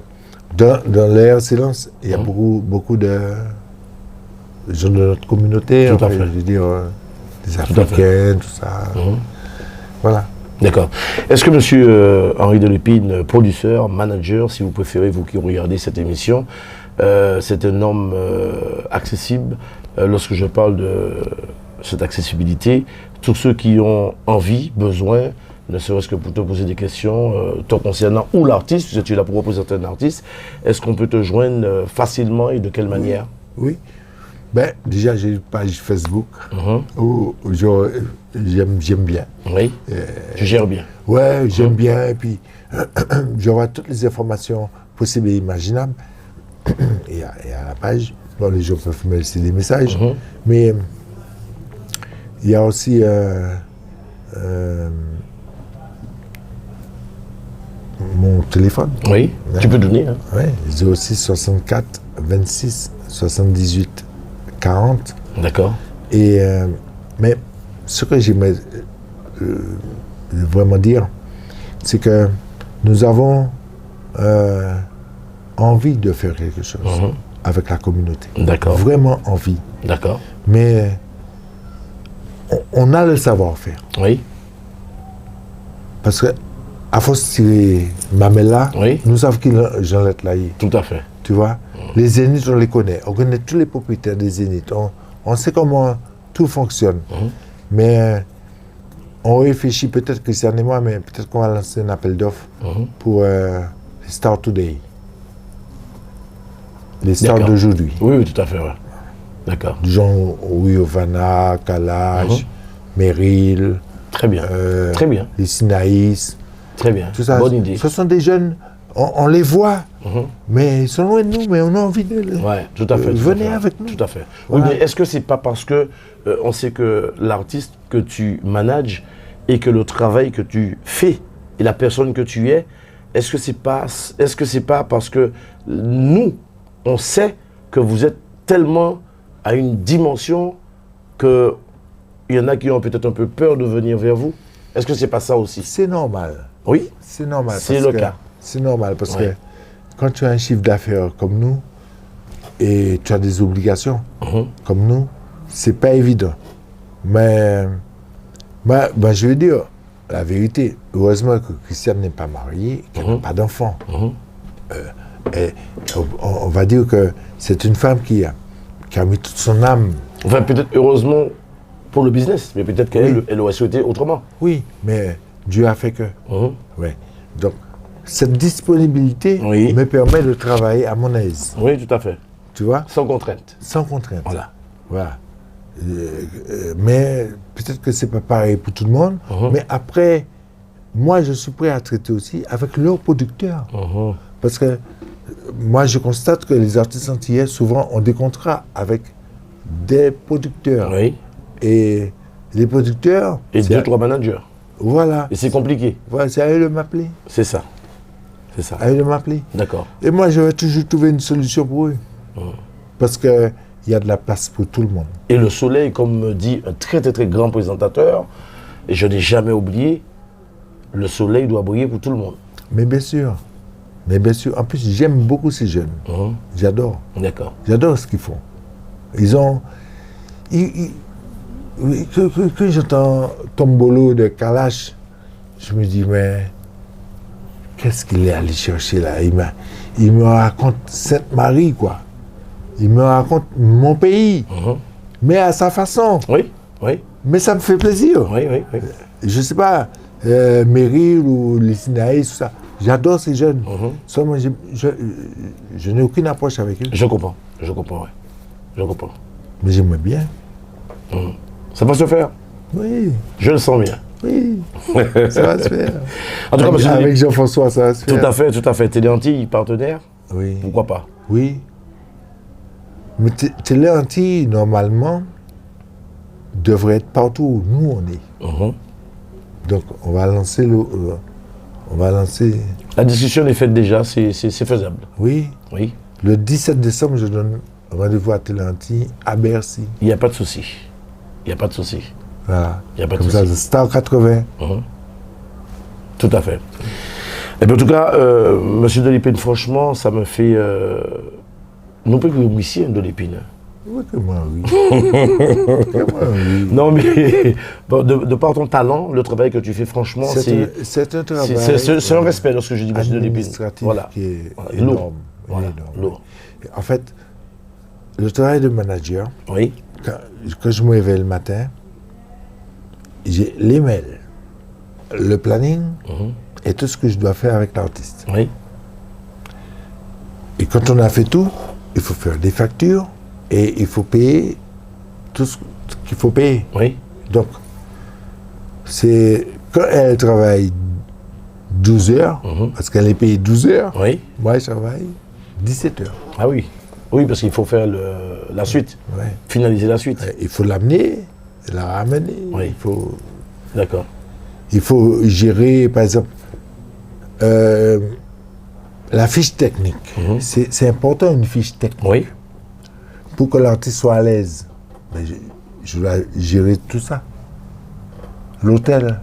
dans l'air silence, il y a beaucoup de gens de notre communauté. Tout à fait. Je veux dire, des Africains, tout ça. Voilà. D'accord. Est-ce que M. Henri Delépine, producteur, manager, si vous préférez, vous qui regardez cette émission, c'est un homme accessible? Lorsque je parle de cette accessibilité, tous ceux qui ont envie, besoin, ne serait-ce que pour te poser des questions, te concernant ou l'artiste, puisque tu es là pour représenter un artiste, est-ce qu'on peut te joindre facilement et de quelle manière? Oui. Ben, déjà, j'ai une page Facebook où j'aime bien. Oui. Tu gères bien. Ouais, j'aime bien. Et puis, j'aurai toutes les informations possibles et imaginables. Et à la page, bon, les gens peuvent me laisser des messages. Mais il y a aussi mon téléphone. Oui, ouais. Tu peux donner. Hein. Oui, 06 64 26 78 40. D'accord. Et mais ce que j'aimerais vraiment dire, c'est que nous avons envie de faire quelque chose avec la communauté. D'accord. Vraiment envie. D'accord. Mais on a le savoir-faire. Oui. Parce que, à force de tirer Mamela, nous savons qui Jean-Lette là. Tout à fait. Tu vois, les Zéniths, on les connaît. On connaît tous les propriétaires des Zéniths. On sait comment tout fonctionne. Mais on réfléchit peut-être, Christian et moi, mais peut-être qu'on va lancer un appel d'offres pour les stars today. Les stars d'aujourd'hui. Oui, tout à fait, ouais. D'accord. Du genre Oyovana, Kalash, Meryl. Très bien. Très bien. Les Sinaïs. Très bien. Tout ça. Bonne idée. Ce sont des jeunes, on les voit, mais ils sont loin de nous, mais on a envie de les... Oui, tout à fait. Venez avec nous. Tout à fait. Voilà. Oui, mais est-ce que c'est pas parce que on sait que l'artiste que tu manages et que le travail que tu fais et la personne que tu es, est-ce que c'est pas parce que nous, on sait que vous êtes tellement à une dimension que il y en a qui ont peut-être un peu peur de venir vers vous? Est-ce que c'est pas ça aussi? C'est normal. Oui. C'est normal. C'est le cas. C'est normal parce que quand tu as un chiffre d'affaires comme nous et tu as des obligations comme nous, c'est pas évident. Mais je veux dire la vérité. Heureusement que Christiane n'est pas mariée, qu'elle n'a pas d'enfant. On va dire que c'est une femme qui a mis toute son âme. Enfin, peut-être heureusement pour le business, mais peut-être qu'elle elle aurait souhaité autrement. Oui, mais Dieu a fait que. Ouais. Donc, cette disponibilité me permet de travailler à mon aise. Oui, tout à fait. Tu vois? Sans contrainte. Sans contrainte. Voilà. Mais peut-être que c'est pas pareil pour tout le monde. Mais après, moi, je suis prêt à traiter aussi avec leurs producteurs. Parce que moi, je constate que les artistes antillais, souvent, ont des contrats avec des producteurs. Oui. Et les producteurs... Et 2-3 managers. Voilà. Et c'est compliqué. Voilà, c'est à eux de m'appeler. C'est ça. C'est ça. À eux de m'appeler. D'accord. Et moi, je vais toujours trouver une solution pour eux. Parce qu'il y a de la place pour tout le monde. Et le soleil, comme me dit un très très très grand présentateur, et je n'ai jamais oublié, le soleil doit briller pour tout le monde. Mais bien sûr. Mais bien sûr. En plus, j'aime beaucoup ces jeunes. J'adore. D'accord. J'adore ce qu'ils font. Ils ont... Que j'entends Tombolo de Kalash, je me dis, mais qu'est-ce qu'il est allé chercher là? Il me raconte Sainte-Marie, quoi. Il me raconte mon pays, mais à sa façon. Oui, oui. Mais ça me fait plaisir. Oui, oui, oui. Je ne sais pas, Meryl ou les Sinaïs, tout ça. J'adore ces jeunes. Seulement, je n'ai aucune approche avec eux. Je comprends, oui. Je comprends. Mais j'aimerais bien. Ça va se faire? Oui. Je le sens bien. Oui, ça va se faire. En tout cas, avec Jean-François, ça va se faire. Tout à fait. Télé Antilles, partenaire? Oui. Pourquoi pas? Oui. Mais Télé Antilles, normalement, devrait être partout où nous on est. Donc, on va lancer La discussion est faite déjà, c'est faisable. Oui. Oui. Le 17 décembre, je donne rendez-vous à Télé Antilles, à Bercy. Il n'y a pas de souci. Voilà. Il n'y a pas de Comme souci. ça, Star 80. Tout à fait. Et bien, en tout cas, monsieur Delépine, franchement, ça me fait... non plus que vous ici, Delépine. Oui, que moi, oui. Que moi, oui. Non, mais bon, de par ton talent, le travail que tu fais, franchement, c'est un travail... C'est un respect lorsque je dis monsieur Delépine. Voilà. Qui est énorme. Voilà. Lourd. En fait, le travail de manager, quand je me réveille le matin, j'ai les mails, le planning et tout ce que je dois faire avec l'artiste. Oui. Et quand on a fait tout, il faut faire des factures et il faut payer tout ce qu'il faut payer. Oui. Donc, c'est quand elle travaille 12 heures, parce qu'elle est payée 12 heures, moi je travaille 17 heures. Ah oui. Oui, parce qu'il faut faire la suite, finaliser la suite. Il faut l'amener, la ramener. Oui. D'accord. Il faut gérer, par exemple, la fiche technique. C'est important, une fiche technique. Oui. Pour que l'artiste soit à l'aise. Je dois gérer tout ça. L'hôtel,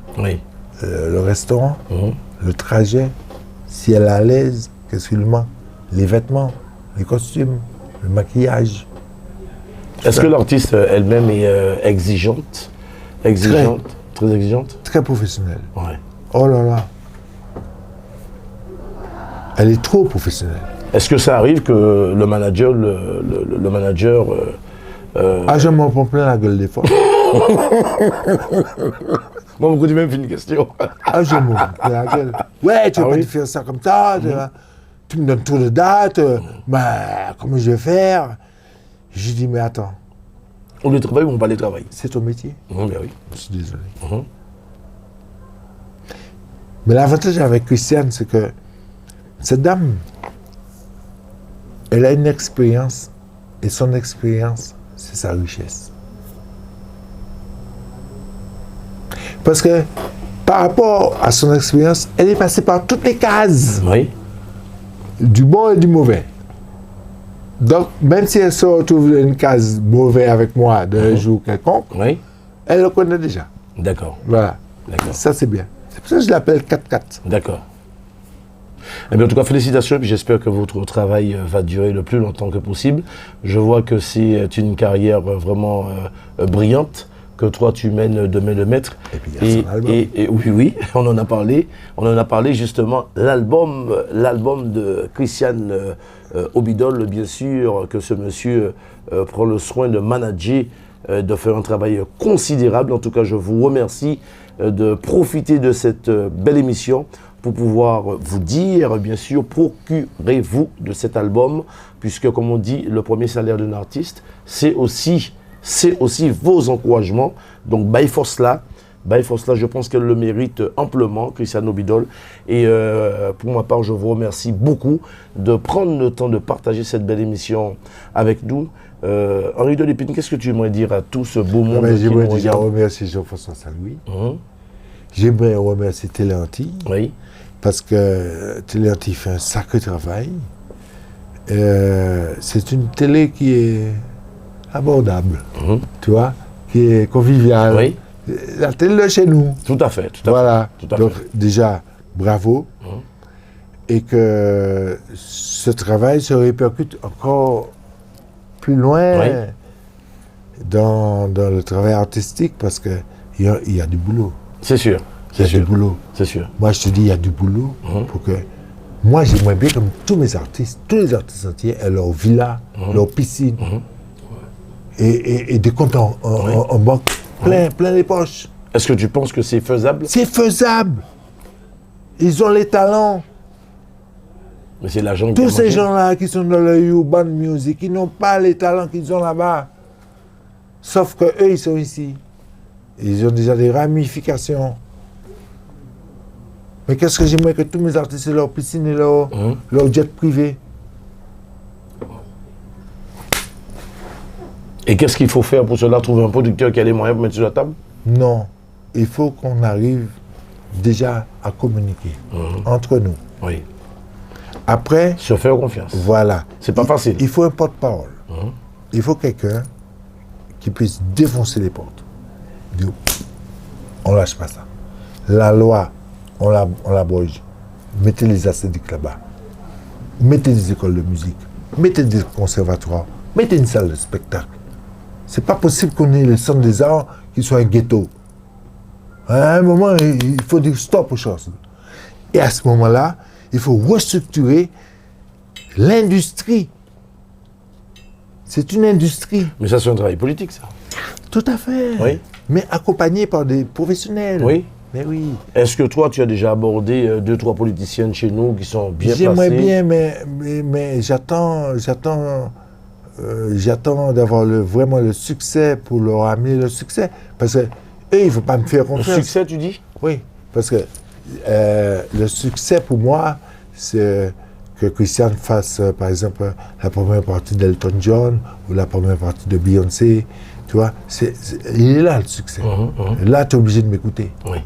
le restaurant, le trajet, si elle est à l'aise, qu'est-ce qu'il manque? Les vêtements, les costumes, le maquillage. Est-ce que l'artiste elle-même est exigeante? Très exigeante? Très professionnelle. Ouais. Oh là là. Elle est trop professionnelle. Est-ce que ça arrive que le manager, je m'en prends plein la gueule des fois. Moi, je même fait une question. Je m'en prends plein la gueule. Ouais, tu vas pas te faire ça comme ça. Tu me donnes trop de dates. Comment je vais faire? Je dis, mais attends. On le travaille ou on va les travailler? C'est ton métier. Ben oui. Je suis désolé. Mais l'avantage avec Christiane, c'est que cette dame, elle a une expérience, et son expérience, c'est sa richesse. Parce que par rapport à son expérience, elle est passée par toutes les cases. Oui. Du bon et du mauvais. Donc, même si elle se retrouve dans une case mauvaise avec moi d'un jour quelconque, elle le connaît déjà. D'accord. Voilà. D'accord. Ça, c'est bien. C'est pour ça que je l'appelle 4-4. D'accord. Eh bien, en tout cas, félicitations et puis j'espère que votre travail va durer le plus longtemps que possible. Je vois que c'est une carrière vraiment brillante que toi tu mènes de main de maître. Et puis il y a son album. Oui, on en a parlé. On en a parlé justement, l'album de Christian Obidol, bien sûr, que ce monsieur prend le soin de manager, de faire un travail considérable. En tout cas, je vous remercie de profiter de cette belle émission pour pouvoir vous dire, bien sûr, procurez-vous de cet album, puisque, comme on dit, le premier salaire d'un artiste, c'est aussi vos encouragements. Donc, by force là, je pense qu'elle le mérite amplement, Christian Obidol. Et pour ma part, je vous remercie beaucoup de prendre le temps de partager cette belle émission avec nous. Henri de Lépine, qu'est-ce que tu aimerais dire à tout ce beau monde? J'aimerais déjà remercier Jean-François Saint-Louis. J'aimerais remercier Téléanti. Oui. Parce que Téléanti fait un sacré travail. C'est une télé qui est abordable, tu vois, qui est conviviale. Oui. La télé de chez nous. Tout à fait. Voilà. Donc déjà, bravo. Et que ce travail se répercute encore plus loin dans le travail artistique parce qu'il y a du boulot. C'est sûr. Il y a du boulot. C'est sûr. Moi, je te dis, il y a du boulot pour que... Moi, j'aimerais bien comme tous les artistes entiers aient leur villa, leur piscine et des comptes en banque plein les poches. Est-ce que tu penses que c'est faisable? C'est faisable. Ils ont les talents. Mais c'est l'argent. Tous ces gens-là qui sont dans le urban music, ils n'ont pas les talents qu'ils ont là-bas. Sauf qu'eux, ils sont ici. Ils ont déjà des ramifications. Mais qu'est-ce que j'aimerais que tous mes artistes aient leur piscine et leur jet privé. Et qu'est-ce qu'il faut faire pour cela? Trouver un producteur qui a les moyens pour mettre sur la table? Non. Il faut qu'on arrive déjà à communiquer entre nous. Oui. Après... Se faire confiance. Voilà. C'est pas facile. Il faut un porte-parole. Il faut quelqu'un qui puisse défoncer les portes. Dire, on lâche pas ça. La loi, on l'abroge. Mettez les ascédiques là-bas. Mettez des écoles de musique. Mettez des conservatoires. Mettez une salle de spectacle. C'est pas possible qu'on ait le centre des arts qui soit un ghetto. À un moment, il faut dire stop aux choses. Et à ce moment-là, il faut restructurer l'industrie. C'est une industrie. Mais ça, c'est un travail politique, ça. Tout à fait. Oui. Mais accompagné par des professionnels. Oui. Mais oui. Est-ce que toi, tu as déjà abordé 2-3 politiciennes chez nous qui sont bien placées? J'aimerais bien, mais j'attends d'avoir vraiment le succès pour leur amener le succès. Parce que eux, il ne faut pas me faire confiance. Le succès, tu dis? Oui. Parce que le succès, pour moi, c'est que Christian fasse, par exemple, la première partie d'Elton John ou la première partie de Beyoncé. Tu vois, il est là, le succès. Là, tu es obligé de m'écouter. Oui.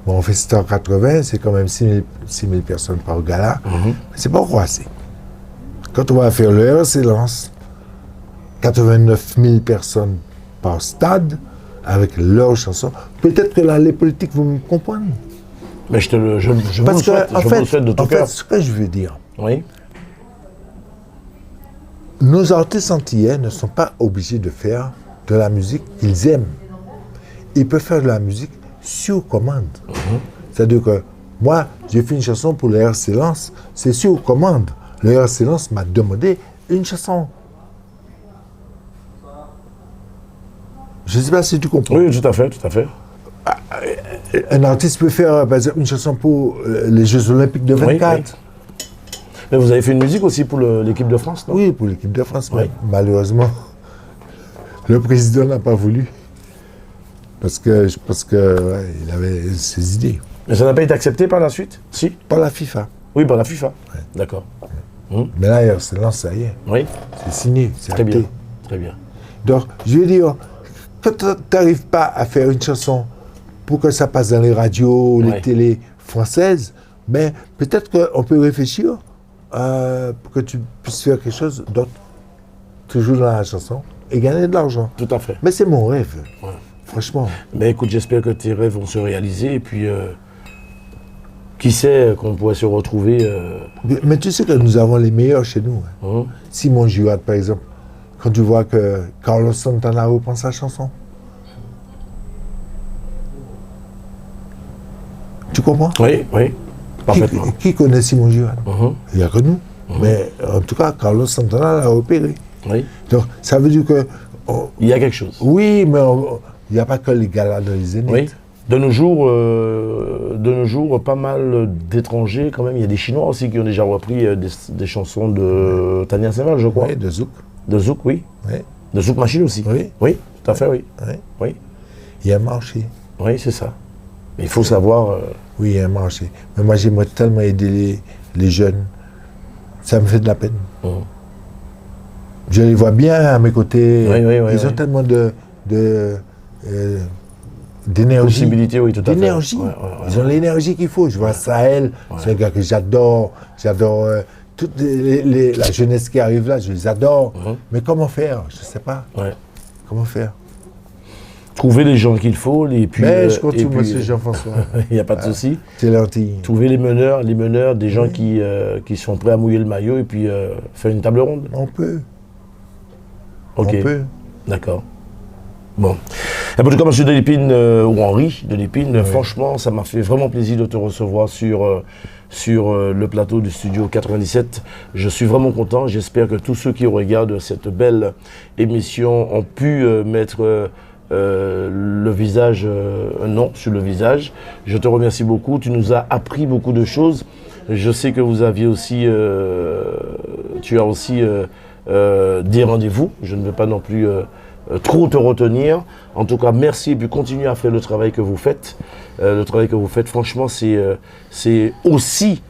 Bon, on fait 780, c'est quand même 6 000 personnes par gala. Mais c'est pas encore assez. Quand on va faire le RC Lens, 89 000 personnes par stade, avec leurs chansons, peut-être que là, les politiques vont me comprendre. Mais je vous le souhaite, en fait, de tout cœur. ce que je veux dire, oui. nos artistes antillais ne sont pas obligés de faire de la musique qu'ils aiment. Ils peuvent faire de la musique sur commande. C'est-à-dire que moi, j'ai fait une chanson pour le RC Lens, c'est sur commande. Le RC Lens m'a demandé une chanson. Je ne sais pas si tu comprends. Oui, tout à fait, tout à fait. Un artiste peut faire, par exemple, une chanson pour les Jeux Olympiques de 24. Oui. Mais vous avez fait une musique aussi pour l'équipe de France, non? Oui, pour l'équipe de France. Oui. Malheureusement, le président n'a pas voulu. Parce que je pense qu'il avait ses idées. Mais ça n'a pas été accepté par la suite? Si. Par la FIFA. Oui, par la FIFA. Ouais. D'accord. Mais là, c'est lancé, ça y est. Oui. C'est signé, c'est Très acté. bien. Très bien. Donc, je veux dire, quand tu n'arrives pas à faire une chanson pour que ça passe dans les radios, les télés françaises, mais peut-être qu'on peut réfléchir pour que tu puisses faire quelque chose d'autre, toujours dans la chanson, et gagner de l'argent. Tout à fait. Mais c'est mon rêve, franchement. Mais écoute, j'espère que tes rêves vont se réaliser, et puis qui sait qu'on pourrait se retrouver. Mais tu sais que nous avons les meilleurs chez nous. Simon Girard, par exemple, quand tu vois que Carlos Santana reprend sa chanson. Tu comprends? Oui, oui, parfaitement. Qui connaît Simon Girard? Il n'y a que nous. Mais en tout cas, Carlos Santana l'a repéré. Oui. Donc, ça veut dire que... il y a quelque chose. Oui, mais il n'y a pas que les gars là dans les zéniths. Oui. De nos jours, pas mal d'étrangers, quand même. Il y a des Chinois aussi qui ont déjà repris des chansons de Tania Saint-Val, je crois. Oui, de Zouk. De Zouk, oui. Oui. De Zouk Machine aussi. Oui. Oui, tout à fait, oui. Oui. Oui. Il y a un marché. Oui, c'est ça. Mais il faut savoir... Oui, il y a un marché. Mais moi, j'aimerais tellement aider les jeunes. Ça me fait de la peine. Je les vois bien à mes côtés. Ils ont tellement d'énergie. Possibilité, oui, tout à fait. D'énergie. Ils ont l'énergie qu'il faut. Je vois Sahel, c'est un gars que j'adore. J'adore toute la jeunesse qui arrive là, je les adore. Mais comment faire? Je ne sais pas. Comment faire? Trouver les gens qu'il faut, et puis... Mais je continue, monsieur Jean-François. Il n'y a pas de souci. C'est l'antille. Trouver les meneurs, des gens qui sont prêts à mouiller le maillot et puis faire une table ronde. On peut. Ok. On peut. D'accord. Bon. En tout cas, monsieur Delépine, ou Henri Delépine, franchement, ça m'a fait vraiment plaisir de te recevoir sur le plateau du Studio 97. Je suis vraiment content. J'espère que tous ceux qui regardent cette belle émission ont pu mettre... le visage, un nom sur le visage. Je te remercie beaucoup. Tu nous as appris beaucoup de choses. Je sais que vous aviez aussi, tu as aussi des rendez-vous. Je ne veux pas non plus trop te retenir. En tout cas, merci et puis continuez à faire le travail que vous faites. Le travail que vous faites, franchement, c'est aussi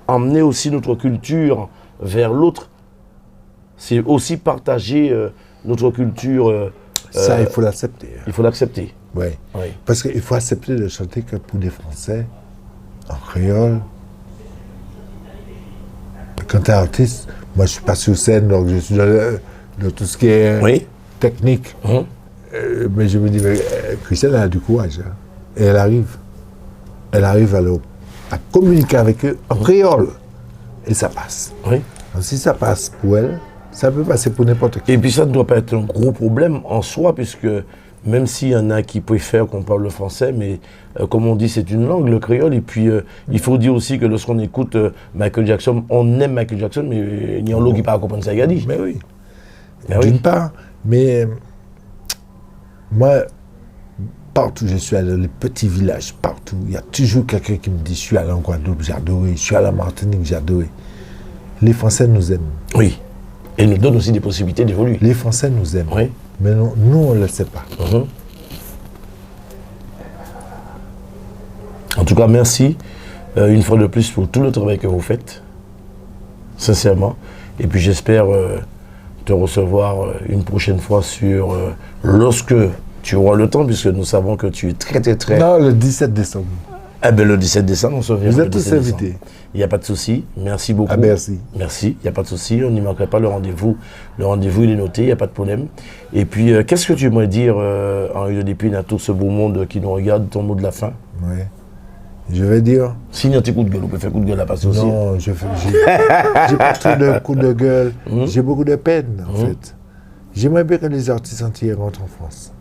emmener aussi notre culture vers l'autre. C'est aussi partager notre culture. Ça, il faut l'accepter. Il faut l'accepter. Oui. Parce qu'il faut accepter de chanter que pour des Français, en créole. Quand tu es artiste, moi je suis pas sur scène, donc je suis dans tout ce qui est technique. Mais je me dis, Christelle, elle a du courage. Hein. Et elle arrive à communiquer avec eux en créole. Et ça passe. Donc, si ça passe pour elle, ça peut passer pour n'importe qui. Et puis ça ne doit pas être un gros problème en soi, puisque même s'il y en a qui préfèrent qu'on parle le français, mais comme on dit, c'est une langue, le créole. Et puis il faut dire aussi que lorsqu'on écoute Michael Jackson, on aime Michael Jackson, mais il y a un lot qui ne parle pas comprendre ça, il a dit. Mais oui. D'une part, mais moi, partout je suis allé, dans les petits villages, partout, il y a toujours quelqu'un qui me dit, je suis allé en Guadeloupe, j'ai adoré, je suis allé en Martinique, j'ai adoré. Les Français nous aiment. Oui. Et nous donne aussi des possibilités d'évoluer. Les Français nous aiment. Mais non, nous, on ne le sait pas. En tout cas, merci une fois de plus pour tout le travail que vous faites. Sincèrement. Et puis j'espère te recevoir une prochaine fois sur lorsque tu auras le temps, puisque nous savons que tu es très... Non, le 17 décembre. Eh bien, le 17 décembre, on se reverra. Vous êtes tous invités. Il n'y a pas de souci. Merci beaucoup. Ah, merci. Merci. Il n'y a pas de souci. On n'y manquerait pas le rendez-vous. Le rendez-vous, il est noté. Il n'y a pas de problème. Et puis, qu'est-ce que tu aimerais dire, Henri Delépine, à tout ce beau monde qui nous regarde, ton mot de la fin? Oui. Je vais dire. Signe un petit coup de gueule, on peut faire coup de gueule à passer aussi. Non, j'ai pas trop de coups de gueule. J'ai beaucoup de peine, en fait. J'aimerais bien que les artistes entiers rentrent en France.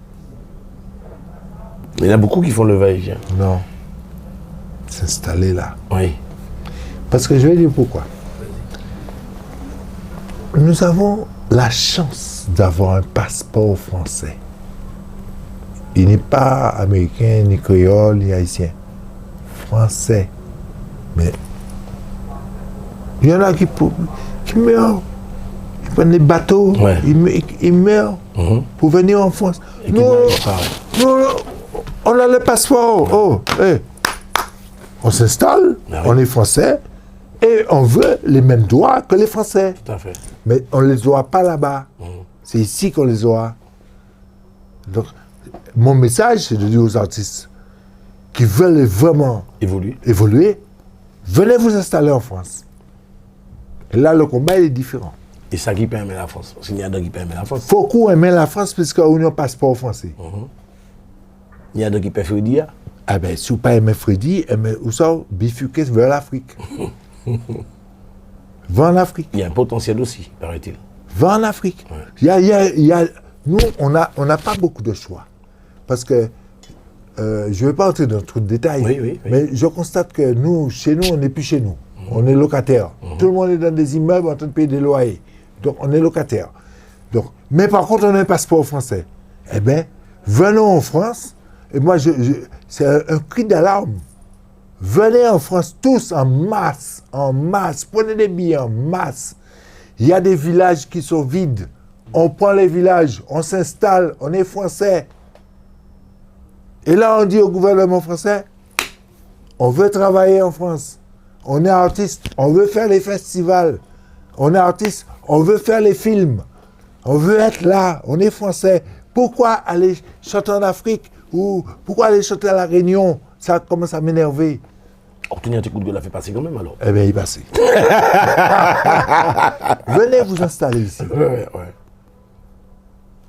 Il y en a beaucoup qui font le va-et-vient. Non. S'installer là. Oui. Parce que je vais dire pourquoi. Nous avons la chance d'avoir un passeport français. Il n'est pas américain, ni créole, ni haïtien. Français. Mais il y en a qui meurent. Ils prennent des bateaux, ils meurent pour venir en France. Nous, on a le passeport. On s'installe, on est français et on veut les mêmes droits que les Français. Tout à fait. Mais on ne les aura pas là-bas. C'est ici qu'on les aura. Donc, mon message, c'est de dire aux artistes qui veulent vraiment évoluer, venez vous installer en France. Et là, le combat, il est différent. Et ça qui permet la France. Parce qu'il y a d'autres qui permettent la France. Beaucoup aiment la France puisqu'on a un passeport français. Il y a d'autres qui peuvent dire. Ah ben, si vous pas aimez Freddy, où ça, bifurquer vers l'Afrique. Va en Afrique. Il y a un potentiel aussi, paraît-il. Va en Afrique. Nous, on n'a pas beaucoup de choix. Parce que, je ne vais pas entrer dans trop de détails, mais je constate que nous, chez nous, on n'est plus chez nous. On est locataire. Tout le monde est dans des immeubles en train de payer des loyers. Donc, on est locataire. Donc, mais par contre, on a un passeport français. Eh bien, venons en France. Et moi, c'est un cri d'alarme. Venez en France tous en masse. Prenez des billets en masse. Il y a des villages qui sont vides. On prend les villages, on s'installe, on est français. Et là, on dit au gouvernement français, on veut travailler en France. On est artiste, on veut faire les festivals. On est artiste, on veut faire les films. On veut être là, on est français. Pourquoi aller chanter en Afrique ou pourquoi aller chanter à La Réunion? Ça commence à m'énerver. Obtenir un petit coup de gueule, la fait passer quand même alors. Eh bien, il passe. Venez vous installer ici.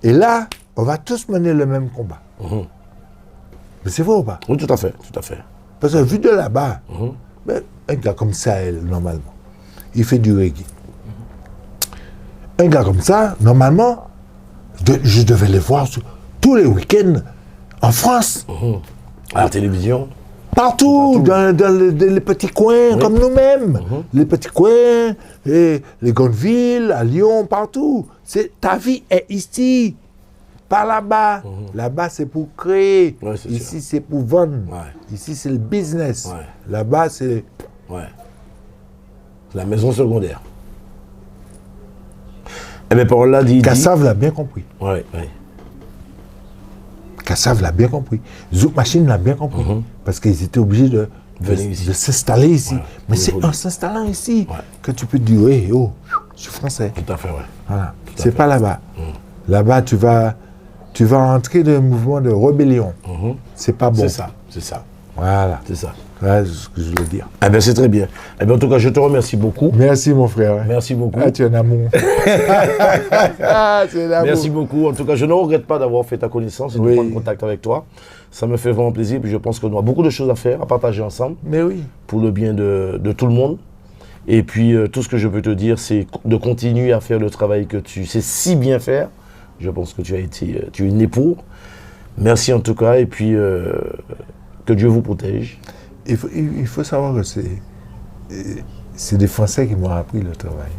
Et là, on va tous mener le même combat. Mais c'est vrai ou pas? Oui, tout à fait, tout à fait. Parce que vu de là-bas, un gars comme ça, normalement, il fait du reggae. Un gars comme ça, normalement, je devais les voir tous les week-ends en France. À la télévision. Partout. Dans les petits coins, comme nous-mêmes. Les petits coins, et les grandes villes, à Lyon, partout. Ta vie est ici, pas là-bas. Là-bas, c'est pour créer. Ici, c'est pour vendre. Ici, c'est le business. Là-bas, c'est... La maison secondaire. Eh bien, par là, Kassav l'a bien compris. Kassav l'a bien compris. Zouk Machine l'a bien compris. Parce qu'ils étaient obligés de s'installer ici. Mais c'est en s'installant ici que tu peux dire, hey, oh, je suis français. Tout à fait, Voilà. C'est pas là-bas. Là-bas, tu vas entrer dans un mouvement de rébellion. C'est pas bon. C'est ça. Voilà. C'est ça. Voilà ce que je veux dire. Eh bien, c'est très bien. Eh bien, en tout cas, je te remercie beaucoup. Merci, mon frère. Merci beaucoup. Ah, tu es un amour. Merci beaucoup. En tout cas, je ne regrette pas d'avoir fait ta connaissance et de prendre contact avec toi. Ça me fait vraiment plaisir. Puis je pense qu'on a beaucoup de choses à faire, à partager ensemble. Mais oui. Pour le bien de tout le monde. Et puis, tout ce que je peux te dire, c'est de continuer à faire le travail que tu sais si bien faire. Je pense que tu es né pour. Merci en tout cas. Et puis, que Dieu vous protège. Il faut savoir que c'est des Français qui m'ont appris le travail.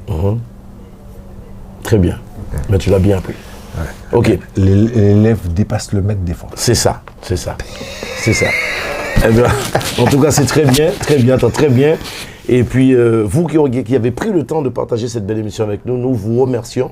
Très bien. Mais tu l'as bien appris. Ok. L'élève dépasse le maître des fois. C'est ça. C'est ça. Eh bien, en tout cas, c'est très bien, très bien. Et puis, vous qui avez pris le temps de partager cette belle émission avec nous, nous vous remercions.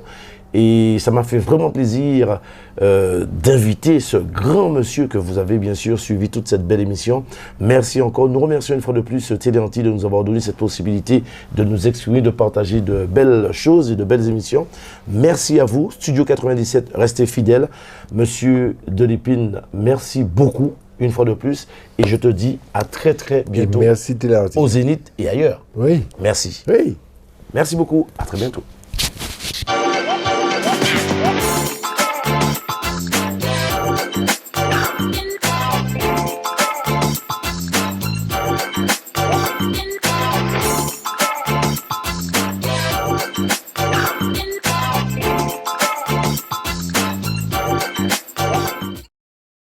Et ça m'a fait vraiment plaisir d'inviter ce grand monsieur que vous avez bien sûr suivi toute cette belle émission. Merci encore. Nous remercions une fois de plus Télé Antille de nous avoir donné cette possibilité de nous exprimer, de partager de belles choses et de belles émissions. Merci à vous. Studio 97, restez fidèles. Monsieur Delépine, merci beaucoup une fois de plus. Et je te dis à très très bientôt. Et merci Télé Antille. Au Zénith et ailleurs. Oui. Merci. Oui. Merci beaucoup. À très bientôt.